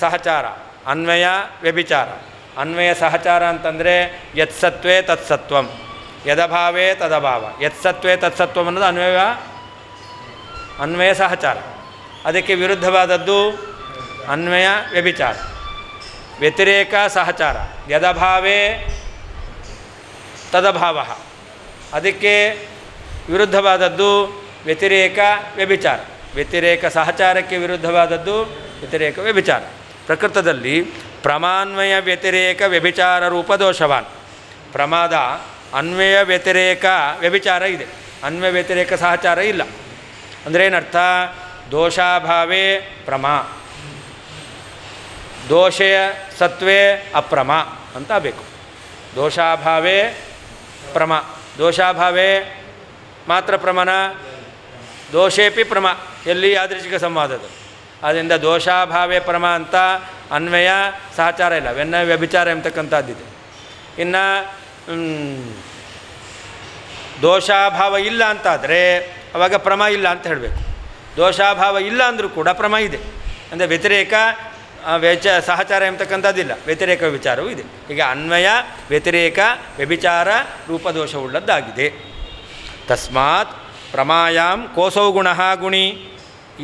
ಸಹಚಾರ, ಅನ್ವಯ ವ್ಯಭಿಚಾರ. ಅನ್ವಯ ಸಹಚಾರ ಅಂತಂದರೆ ಯತ್ಸತ್ವೇ ತತ್ಸತ್ವಂ, ಯದಭಾವೇ ತದಭಾವ. ಯತ್ಸತ್ವೇ ತತ್ಸತ್ವಂ ಅನ್ನೋದು ಅನ್ವಯ ಸಹಚಾರ. ಅದಕ್ಕೆ ವಿರುದ್ಧವಾದದ್ದು ಅನ್ವಯ ವ್ಯಭಿಚಾರ. ವ್ಯತಿರೇಕ ಸಹಚಾರ, ಯದಭಾವೇ ತದಭಾವ. ಅದಕ್ಕೆ ವಿರುದ್ಧವಾದದ್ದು ವ್ಯತಿರೇಕ ವ್ಯಭಿಚಾರ. ವ್ಯತಿರೇಕ ಸಹಚಾರಕ್ಕೆ ವಿರುದ್ಧವಾದದ್ದು ವ್ಯತಿರೇಕ ವ್ಯಭಿಚಾರ. ಪ್ರಕೃತದಲ್ಲಿ ಪ್ರಮಾನ್ವಯ ವ್ಯತಿರೇಕ ವ್ಯಭಿಚಾರ ರೂಪ ದೋಷವಾನ್. ಪ್ರಮಾದ ಅನ್ವಯ ವ್ಯತಿರೇಕ ವ್ಯಭಿಚಾರ ಇದೆ, ಅನ್ವಯ ವ್ಯತಿರೇಕ ಸಹಚಾರ ಇಲ್ಲ. ಅಂದರೆ ಏನರ್ಥ? ದೋಷಾಭಾವೇ ಪ್ರಮಾ, ದೋಷೇ ಸತ್ವೇ ಅಪ್ರಮ ಅಂತ ಬೇಕು. ದೋಷಾಭಾವೇ ಪ್ರಮ, ದೋಷಾಭಾವೇ ಮಾತ್ರ ಪ್ರಮಾಣ, ದೋಷೇಪಿ ಪ್ರಮ, ಎಲ್ಲಿ ಯಾದೃಚ್ಛಿಕ ಸಂವಾದದ. ಆದ್ದರಿಂದ ದೋಷಾಭಾವೇ ಪ್ರಮ ಅಂತ ಅನ್ವಯ ಸಹಚಾರ ಇಲ್ಲ, ವ್ಯಭಿಚಾರ ಎಂಬತಕ್ಕಂಥದ್ದಿದೆ. ಇನ್ನು ದೋಷಾಭಾವ ಇಲ್ಲ ಅಂತಾದರೆ ಆವಾಗ ಪ್ರಮ ಇಲ್ಲ ಅಂತ ಹೇಳಬೇಕು. ದೋಷಾಭಾವ ಇಲ್ಲ ಅಂದರೂ ಕೂಡ ಪ್ರಮ ಇದೆ. ಅಂದರೆ ವ್ಯತಿರೇಕ ಸಹಚಾರ ಎಂಬತಕ್ಕಂಥದ್ದಿಲ್ಲ, ವ್ಯತಿರೇಕ ವಿಚಾರವೂ ಇದೆ. ಈಗ ಅನ್ವಯ ವ್ಯತಿರೇಕ ವ್ಯಭಿಚಾರ ರೂಪದೋಷವುಳ್ಳದ್ದಾಗಿದೆ. ತಸ್ಮಾತ್ ಪ್ರಮಾಯಾಂ ಕೋಸೌ ಗುಣಃ ಗುಣಿ.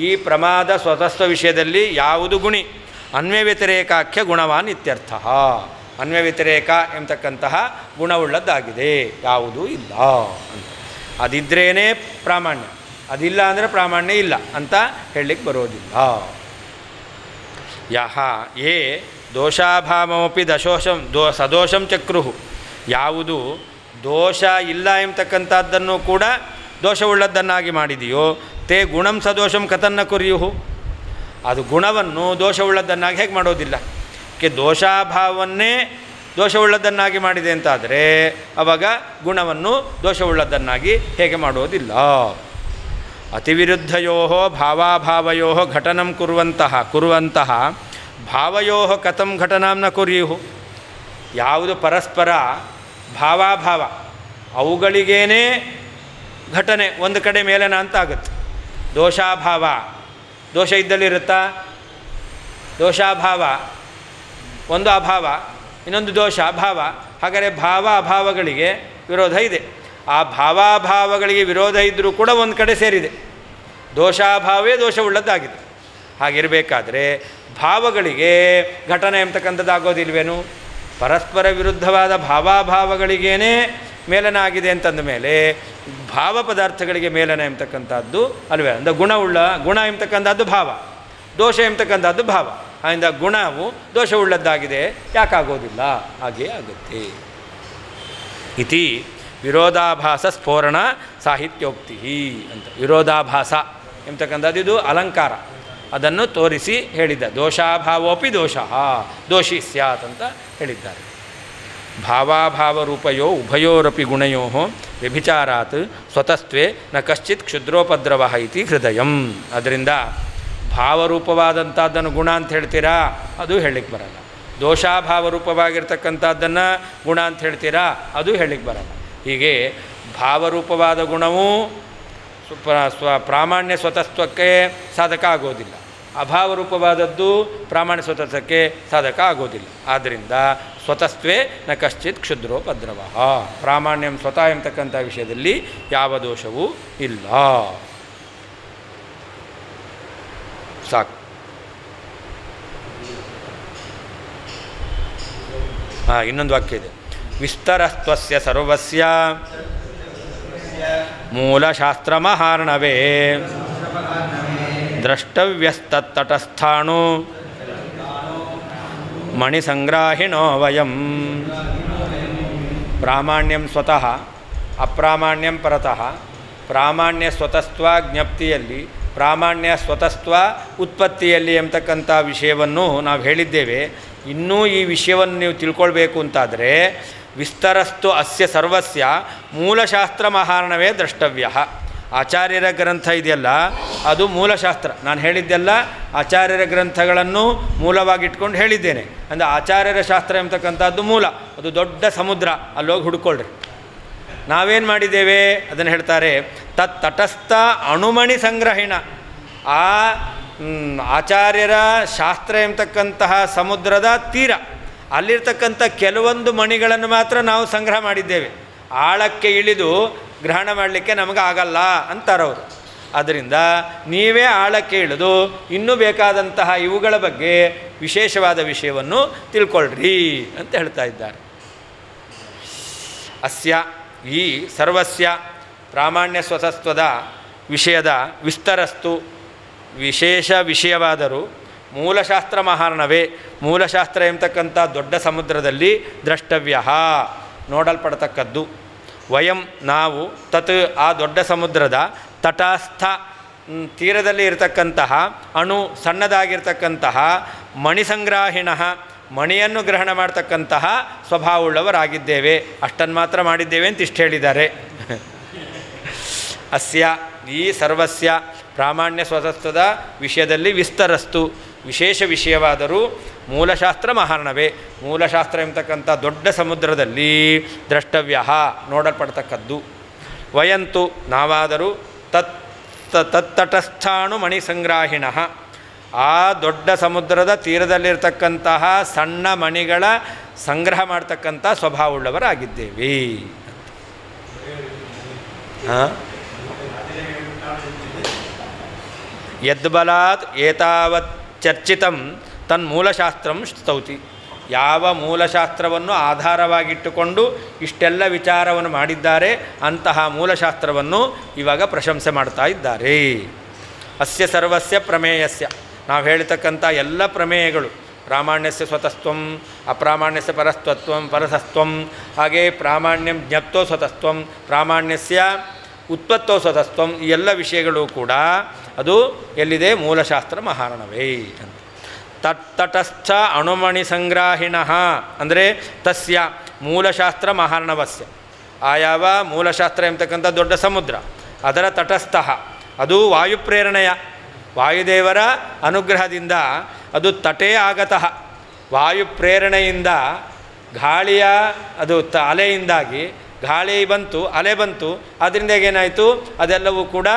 ಈ ಪ್ರಮಾದ ಸ್ವತಸ್ವ ವಿಷಯದಲ್ಲಿ ಯಾವುದು ಗುಣಿ? ಅನ್ವಯ ವ್ಯತಿರೇಕಾಖ್ಯ ಗುಣವಾನ್ ಇತ್ಯರ್ಥ. ಅನ್ವಯ ವ್ಯತಿರೇಕ ಎಂಬತಕ್ಕಂತಹ ಗುಣವುಳ್ಳದ್ದಾಗಿದೆ, ಯಾವುದೂ ಇಲ್ಲ ಅಂತ. ಅದಿದ್ರೇ ಪ್ರಾಮಾಣ್ಯ, ಅದಿಲ್ಲ ಅಂದರೆ ಪ್ರಾಮಾಣ್ಯ ಇಲ್ಲ ಅಂತ ಹೇಳಲಿಕ್ಕೆ ಬರೋದಿಲ್ಲ. ಯಹ ಯೇ ದೋಷಾಭಾವಮಪಿ ಸದೋಷಂ ಚಕ್ರುಹು. ಯಾವುದು ದೋಷ ಇಲ್ಲ ಎಂಬತಕ್ಕಂಥದ್ದನ್ನು ಕೂಡ ದೋಷವುಳ್ಳದ್ದನ್ನಾಗಿ ಮಾಡಿದೆಯೋ ತೇ ಗುಣಂ ಸದೋಷಂ ಕತನ್ನ ಕುರಿಯುಹು. ಅದು ಗುಣವನ್ನು ದೋಷವುಳ್ಳದ್ದನ್ನಾಗಿ ಹೇಗೆ ಮಾಡೋದಿಲ್ಲ? ದೋಷಾಭಾವವನ್ನೇ ದೋಷವುಳ್ಳದ್ದನ್ನಾಗಿ ಮಾಡಿದೆ ಅಂತಾದರೆ ಆವಾಗ ಗುಣವನ್ನು ದೋಷವುಳ್ಳದ್ದನ್ನಾಗಿ ಹೇಗೆ ಮಾಡೋದಿಲ್ಲ. ಅತಿವಿರುದ್ಧಯೋ ಭಾವಾಭಾವಯೋ ಘಟನಂ ಕುರುವಂತಹ ಭಾವಯೋ ಕಥಂ ಘಟನಾಂ ನ ಕುರ್ಯುಹು. ಯಾವುದು ಪರಸ್ಪರ ಭಾವಾಭಾವ ಅವುಗಳಿಗೇನೇ ಘಟನೆ ಒಂದು ಕಡೆ ಮೇಲನ ಅಂತ ಆಗುತ್ತೆ. ದೋಷಾಭಾವ, ದೋಷ ಇದ್ದಲ್ಲಿರುತ್ತಾ? ದೋಷಾಭಾವ ಒಂದು ಅಭಾವ, ಇನ್ನೊಂದು ದೋಷ ಅಭಾವ. ಹಾಗಾದರೆ ಭಾವ ಅಭಾವಗಳಿಗೆ ವಿರೋಧ ಇದೆ. ಆ ಭಾವಾಭಾವಗಳಿಗೆ ವಿರೋಧ ಇದ್ದರೂ ಕೂಡ ಒಂದು ಕಡೆ ಸೇರಿದೆ. ದೋಷಾಭಾವೇ ದೋಷವುಳ್ಳದ್ದಾಗಿದೆ. ಹಾಗಿರಬೇಕಾದ್ರೆ ಭಾವಗಳಿಗೆ ಘಟನೆ ಎಂಬತಕ್ಕಂಥದ್ದಾಗೋದಿಲ್ವೇನು? ಪರಸ್ಪರ ವಿರುದ್ಧವಾದ ಭಾವಾಭಾವಗಳಿಗೇನೇ ಮೇಲನ ಆಗಿದೆ ಅಂತಂದ ಮೇಲೆ ಭಾವ ಪದಾರ್ಥಗಳಿಗೆ ಮೇಲನ ಎಂಬತಕ್ಕಂಥದ್ದು ಅಲ್ವೇ? ಅಂದರೆ ಗುಣ ಎಂಬತಕ್ಕಂಥದ್ದು ಭಾವ, ದೋಷ ಎಂಬತಕ್ಕಂಥದ್ದು ಭಾವ. ಆದ್ದರಿಂದ ಗುಣವು ದೋಷವುಳ್ಳದ್ದಾಗಿದೆ, ಯಾಕಾಗೋದಿಲ್ಲ? ಹಾಗೆಯೇ ಆಗುತ್ತೆ. ಇತಿ ವಿರೋಧಾಭಾಸ ಸ್ಫೋರಣ ಸಾಹಿತ್ಯೋಕ್ತಿ ಅಂತ. ವಿರೋಧಾಭಾಸ ಎಂಬತಕ್ಕಂಥದ್ದು ಇದು ಅಲಂಕಾರ, ಅದನ್ನು ತೋರಿಸಿ ಹೇಳಿದ್ದ. ದೋಷಾಭಾವೋಪಿ ದೋಷಿ ಸ್ಯಾತ್ ಅಂತ ಹೇಳಿದ್ದಾರೆ. ಭಾವಾಭಾವರೂಪಯೋ ಉಭಯೋರಪಿ ಗುಣಯೋ ವ್ಯಭಿಚಾರಾತ್ ಸ್ವತಸ್ತ್ವೇ ನ ಕಶ್ಚಿತ್ ಕ್ಷುದ್ರೋಪದ್ರವ ಇತಿ ಹೃದಯಂ. ಅದರಿಂದ ಭಾವರೂಪವಾದಂಥದ್ದನ್ನು ಗುಣ ಅಂತ ಹೇಳ್ತೀರಾ, ಅದು ಹೇಳಲಿಕ್ಕೆ ಬರಲ್ಲ. ದೋಷಾಭಾವರೂಪವಾಗಿರ್ತಕ್ಕಂಥದ್ದನ್ನು ಗುಣ ಅಂತ ಹೇಳ್ತೀರಾ, ಅದು ಹೇಳಲಿಕ್ಕೆ ಬರಲ್ಲ. ಹೀಗೆ ಭಾವರೂಪವಾದ ಗುಣವೂ ಪ್ರಾಮಾಣ್ಯ ಸ್ವತಸ್ತ್ವಕ್ಕೆ ಸಾಧಕ ಆಗೋದಿಲ್ಲ, ಅಭಾವರೂಪವಾದದ್ದು ಪ್ರಾಮಾಣ್ಯ ಸ್ವತಸ್ತ್ವಕ್ಕೆ ಸಾಧಕ ಆಗೋದಿಲ್ಲ. ಆದ್ದರಿಂದ ಸ್ವತಸ್ತ್ವೇ ನ ಕಶ್ಚಿತ್ ಕ್ಷುದ್ರೋಪದ್ರವ. ಪ್ರಾಮಾಣ್ಯಂ ಸ್ವತಃ ಎಂಬತಕ್ಕಂಥ ವಿಷಯದಲ್ಲಿ ಯಾವ ದೋಷವೂ ಇಲ್ಲ. ಸಾಕು. ಇನ್ನೊಂದು ವಾಕ್ಯ ಇದೆ. ವಿಸ್ತರಸ್ತ್ವಸ್ಯ ಸರ್ವಸ್ಯ ಮೂಲಶಾಸ್ತ್ರಮಹಾರ್ಣವೇ ದ್ರಷ್ಟವ್ಯಸ್ತತ್ತಟಸ್ಥಾಣು ಮಣಿಸಂಗ್ರಾಹಿಣೋ ವಯಂ. ಪ್ರಾಮಾಣ್ಯಂ ಸ್ವತಃ, ಅಪ್ರಾಮಾಣ್ಯಂ ಪರತಃ. ಪ್ರಾಮಾಣ್ಯ ಸ್ವತಸ್ತ್ವ ಜ್ಞಪ್ತಿಯಲ್ಲಿ, ಪ್ರಾಮಾಣ್ಯ ಸ್ವತಸ್ತ್ವ ಉತ್ಪತ್ತಿಯಲ್ಲಿ ಎಂಬತಕ್ಕಂಥ ವಿಷಯವನ್ನು ನಾವು ಹೇಳಿದ್ದೇವೆ. ಇನ್ನೂ ಈ ವಿಷಯವನ್ನು ನೀವು ತಿಳ್ಕೊಳ್ಬೇಕು ಅಂತಾದರೆ ವಿಸ್ತರಸ್ತು ಅಸ್ಯ ಸರ್ವಸ್ಯ ಮೂಲಶಾಸ್ತ್ರ ಮಹಾರ್ಣವೇ ದ್ರಷ್ಟವ್ಯ. ಆಚಾರ್ಯರ ಗ್ರಂಥ ಇದೆಯಲ್ಲ ಅದು ಮೂಲಶಾಸ್ತ್ರ. ನಾನು ಹೇಳಿದ್ದೆಲ್ಲ ಆಚಾರ್ಯರ ಗ್ರಂಥಗಳನ್ನು ಮೂಲವಾಗಿಟ್ಕೊಂಡು ಹೇಳಿದ್ದೇನೆ. ಅಂದರೆ ಆಚಾರ್ಯರ ಶಾಸ್ತ್ರ ಎಂಬತಕ್ಕಂಥದ್ದು ಮೂಲ, ಅದು ದೊಡ್ಡ ಸಮುದ್ರ, ಅಲ್ಲೋಗಿ ಹುಡ್ಕೊಳ್ರಿ. ನಾವೇನು ಮಾಡಿದ್ದೇವೆ ಅದನ್ನು ಹೇಳ್ತಾರೆ. ತಟಸ್ಥ ಅಣುಮಣಿ ಸಂಗ್ರಹಿಣ. ಆ ಆಚಾರ್ಯರ ಶಾಸ್ತ್ರ ಎಂಬತಕ್ಕಂತಹ ಸಮುದ್ರದ ತೀರ ಅಲ್ಲಿರ್ತಕ್ಕಂಥ ಕೆಲವೊಂದು ಮಣಿಗಳನ್ನು ಮಾತ್ರ ನಾವು ಸಂಗ್ರಹ ಮಾಡಿದ್ದೇವೆ. ಆಳಕ್ಕೆ ಇಳಿದು ಗ್ರಹಣ ಮಾಡಲಿಕ್ಕೆ ನಮಗೆ ಆಗಲ್ಲ ಅಂತಾರವರು. ಆದ್ದರಿಂದ ನೀವೇ ಆಳಕ್ಕೆ ಇಳಿದು ಇನ್ನೂ ಬೇಕಾದಂತಹ ಇವುಗಳ ಬಗ್ಗೆ ವಿಶೇಷವಾದ ವಿಷಯವನ್ನು ತಿಳ್ಕೊಳ್ರಿ ಅಂತ ಹೇಳ್ತಾ ಇದ್ದಾರೆ. ಅಸ್ಯ ಈ ಸರ್ವಸ್ಯ ಪ್ರಾಮಾಣ್ಯ ಸ್ವತತ್ವದ ವಿಷಯದ ವಿಸ್ತರಸ್ತು ವಿಶೇಷ ವಿಷಯವಾದರೂ ಮೂಲಶಾಸ್ತ್ರ ಮಹಾರ್ಣವೇ, ಮೂಲಶಾಸ್ತ್ರ ಎಂಬತಕ್ಕಂಥ ದೊಡ್ಡ ಸಮುದ್ರದಲ್ಲಿ ದ್ರಷ್ಟವ್ಯ ನೋಡಲ್ಪಡತಕ್ಕದ್ದು. ವಯಂ ನಾವು ತತ್ ಆ ದೊಡ್ಡ ಸಮುದ್ರದ ತಟಸ್ಥ ತೀರದಲ್ಲಿ ಇರತಕ್ಕಂತಹ ಅಣು ಸಣ್ಣದಾಗಿರ್ತಕ್ಕಂತಹ ಮಣಿಸಂಗ್ರಾಹಿಣ ಮಣಿಯನ್ನು ಗ್ರಹಣ ಮಾಡ್ತಕ್ಕಂತಹ ಸ್ವಭಾವವುಳ್ಳವರಾಗಿದ್ದೇವೆ. ಅಷ್ಟನ್ನು ಮಾತ್ರ ಮಾಡಿದ್ದೇವೆ ಅಂತ ಇಷ್ಟು ಹೇಳಿದ್ದಾರೆ. ಅಸ್ಯ ಈ ಸರ್ವಸ್ಯ ಪ್ರಾಮಾಣ್ಯ ಸ್ವತತ್ವದ ವಿಷಯದಲ್ಲಿ ವಿಸ್ತರಸ್ತು ವಿಶೇಷ ವಿಷಯವಾದರೂ ಮೂಲಶಾಸ್ತ್ರ ಮಹಾರ್ಣವೇ, ಮೂಲಶಾಸ್ತ್ರ ಎಂಬತಕ್ಕಂಥ ದೊಡ್ಡ ಸಮುದ್ರದಲ್ಲಿ ದ್ರಷ್ಟವ್ಯ ನೋಡಲ್ಪಡ್ತಕ್ಕದ್ದು. ವಯಂತು ನಾವಾದರೂ ತತ್ತಟಸ್ಥಾಣು ಮಣಿಸಂಗ್ರಾಹಿಣ ಆ ದೊಡ್ಡ ಸಮುದ್ರದ ತೀರದಲ್ಲಿರ್ತಕ್ಕಂತಹ ಸಣ್ಣ ಮಣಿಗಳ ಸಂಗ್ರಹ ಮಾಡ್ತಕ್ಕಂಥ ಸ್ವಭಾವವುಳ್ಳವರಾಗಿದ್ದೇವೆ. ಯದ್ಬಲಾತ್ ಏತಾವತ್ ಚರ್ಚಿತಂ ತನ್ಮೂಲಶಾಸ್ತ್ರಂ ಸ್ತೌತಿ. ಯಾವ ಮೂಲಶಾಸ್ತ್ರವನ್ನು ಆಧಾರವಾಗಿಟ್ಟುಕೊಂಡು ಇಷ್ಟೆಲ್ಲ ವಿಚಾರವನ್ನು ಮಾಡಿದ್ದಾರೆ ಅಂತಹ ಮೂಲಶಾಸ್ತ್ರವನ್ನು ಇವಾಗ ಪ್ರಶಂಸೆ ಮಾಡ್ತಾ ಇದ್ದಾರೆ. ಅಸ್ಯ ಸರ್ವಸ್ಯ ಪ್ರಮೇಯಸ್ಯ ನಾವು ಹೇಳ್ತಕ್ಕಂಥ ಎಲ್ಲ ಪ್ರಮೇಯಗಳು ಪ್ರಾಮಾಣ್ಯಸ್ಯ ಸ್ವತಸ್ತ್ವಂ ಅಪ್ರಾಮಾಣ್ಯಸ್ಯ ಪರಸ್ತತ್ವಂ ಪರಸತ್ವಂ ಹಾಗೆ ಪ್ರಾಮಾಣ್ಯಂ ಜ್ಞಪ್ತೋ ಸ್ವತಸ್ತ್ವಂ ಪ್ರಾಮಾಣ್ಯಸ್ಯ ಉತ್ಪತ್ತೋ ಸ್ವತಸ್ತ್ವಂ ಈ ಎಲ್ಲ ವಿಷಯಗಳು ಕೂಡ ಅದು ಎಲ್ಲಿದೆ ಮೂಲಶಾಸ್ತ್ರ ಮಹಾರ್ಣವೇ ಅಂತ. ತಟಸ್ಥ ಅಣುಮಣಿ ಸಂಗ್ರಾಹಿಣ ಅಂದರೆ ತಸ್ಯ ಮೂಲಶಾಸ್ತ್ರ ಮಹಾರ್ಣವಸ್ಯ ಆಯಾವ ಮೂಲಶಾಸ್ತ್ರ ಎಂಬತಕ್ಕಂಥ ದೊಡ್ಡ ಸಮುದ್ರ ಅದರ ತಟಸ್ಥ ಅದು ವಾಯುಪ್ರೇರಣೆಯ ವಾಯುದೇವರ ಅನುಗ್ರಹದಿಂದ ಅದು ತಟೇ ಆಗತಃ ವಾಯುಪ್ರೇರಣೆಯಿಂದ ಗಾಳಿಯ ಅದು ಅಲೆಯಿಂದಾಗಿ ಗಾಳಿ ಬಂತು ಅಲೆ ಬಂತು ಅದರಿಂದ ಏನಾಯಿತು ಅದೆಲ್ಲವೂ ಕೂಡ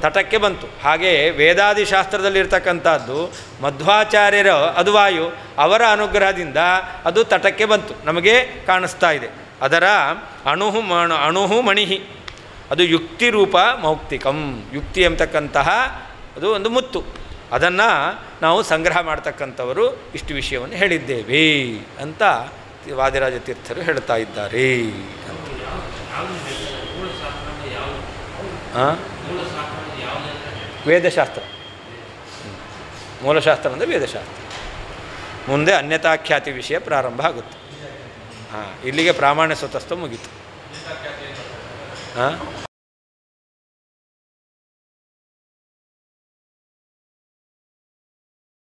ತಟಕ್ಕೆ ಬಂತು. ಹಾಗೆ ವೇದಾದಿ ಶಾಸ್ತ್ರದಲ್ಲಿರ್ತಕ್ಕಂಥದ್ದು ಮಧ್ವಾಚಾರ್ಯರ ಅದು ವಾಯು ಅವರ ಅನುಗ್ರಹದಿಂದ ಅದು ತಟಕ್ಕೆ ಬಂತು ನಮಗೆ ಕಾಣಿಸ್ತಾ ಇದೆ. ಅದರ ಅಣುಹು ಮಣಿಹಿ ಅದು ಯುಕ್ತಿ ರೂಪ ಮೌಕ್ತಿಕಂ ಯುಕ್ತಿ ಎಂಬತಕ್ಕಂತಹ ಅದು ಒಂದು ಮುತ್ತು ಅದನ್ನು ನಾವು ಸಂಗ್ರಹ ಮಾಡ್ತಕ್ಕಂಥವರು ಇಷ್ಟು ವಿಷಯವನ್ನು ಹೇಳಿದ್ದೇವೆ ಅಂತ ವಾದಿರಾಜ ತೀರ್ಥರು ಹೇಳ್ತಾ ಇದ್ದಾರೆ. ವೇದಶಾಸ್ತ್ರ ಮೂಲಶಾಸ್ತ್ರ ಅಂದರೆ ವೇದಶಾಸ್ತ್ರ. ಮುಂದೆ ಅನ್ಯತಾಖ್ಯಾತಿ ವಿಷಯ ಪ್ರಾರಂಭ ಆಗುತ್ತೆ. ಇಲ್ಲಿಗೆ ಪ್ರಾಮಾಣ್ಯ ಸ್ವತಸ್ತ್ವ ಮುಗೀತು.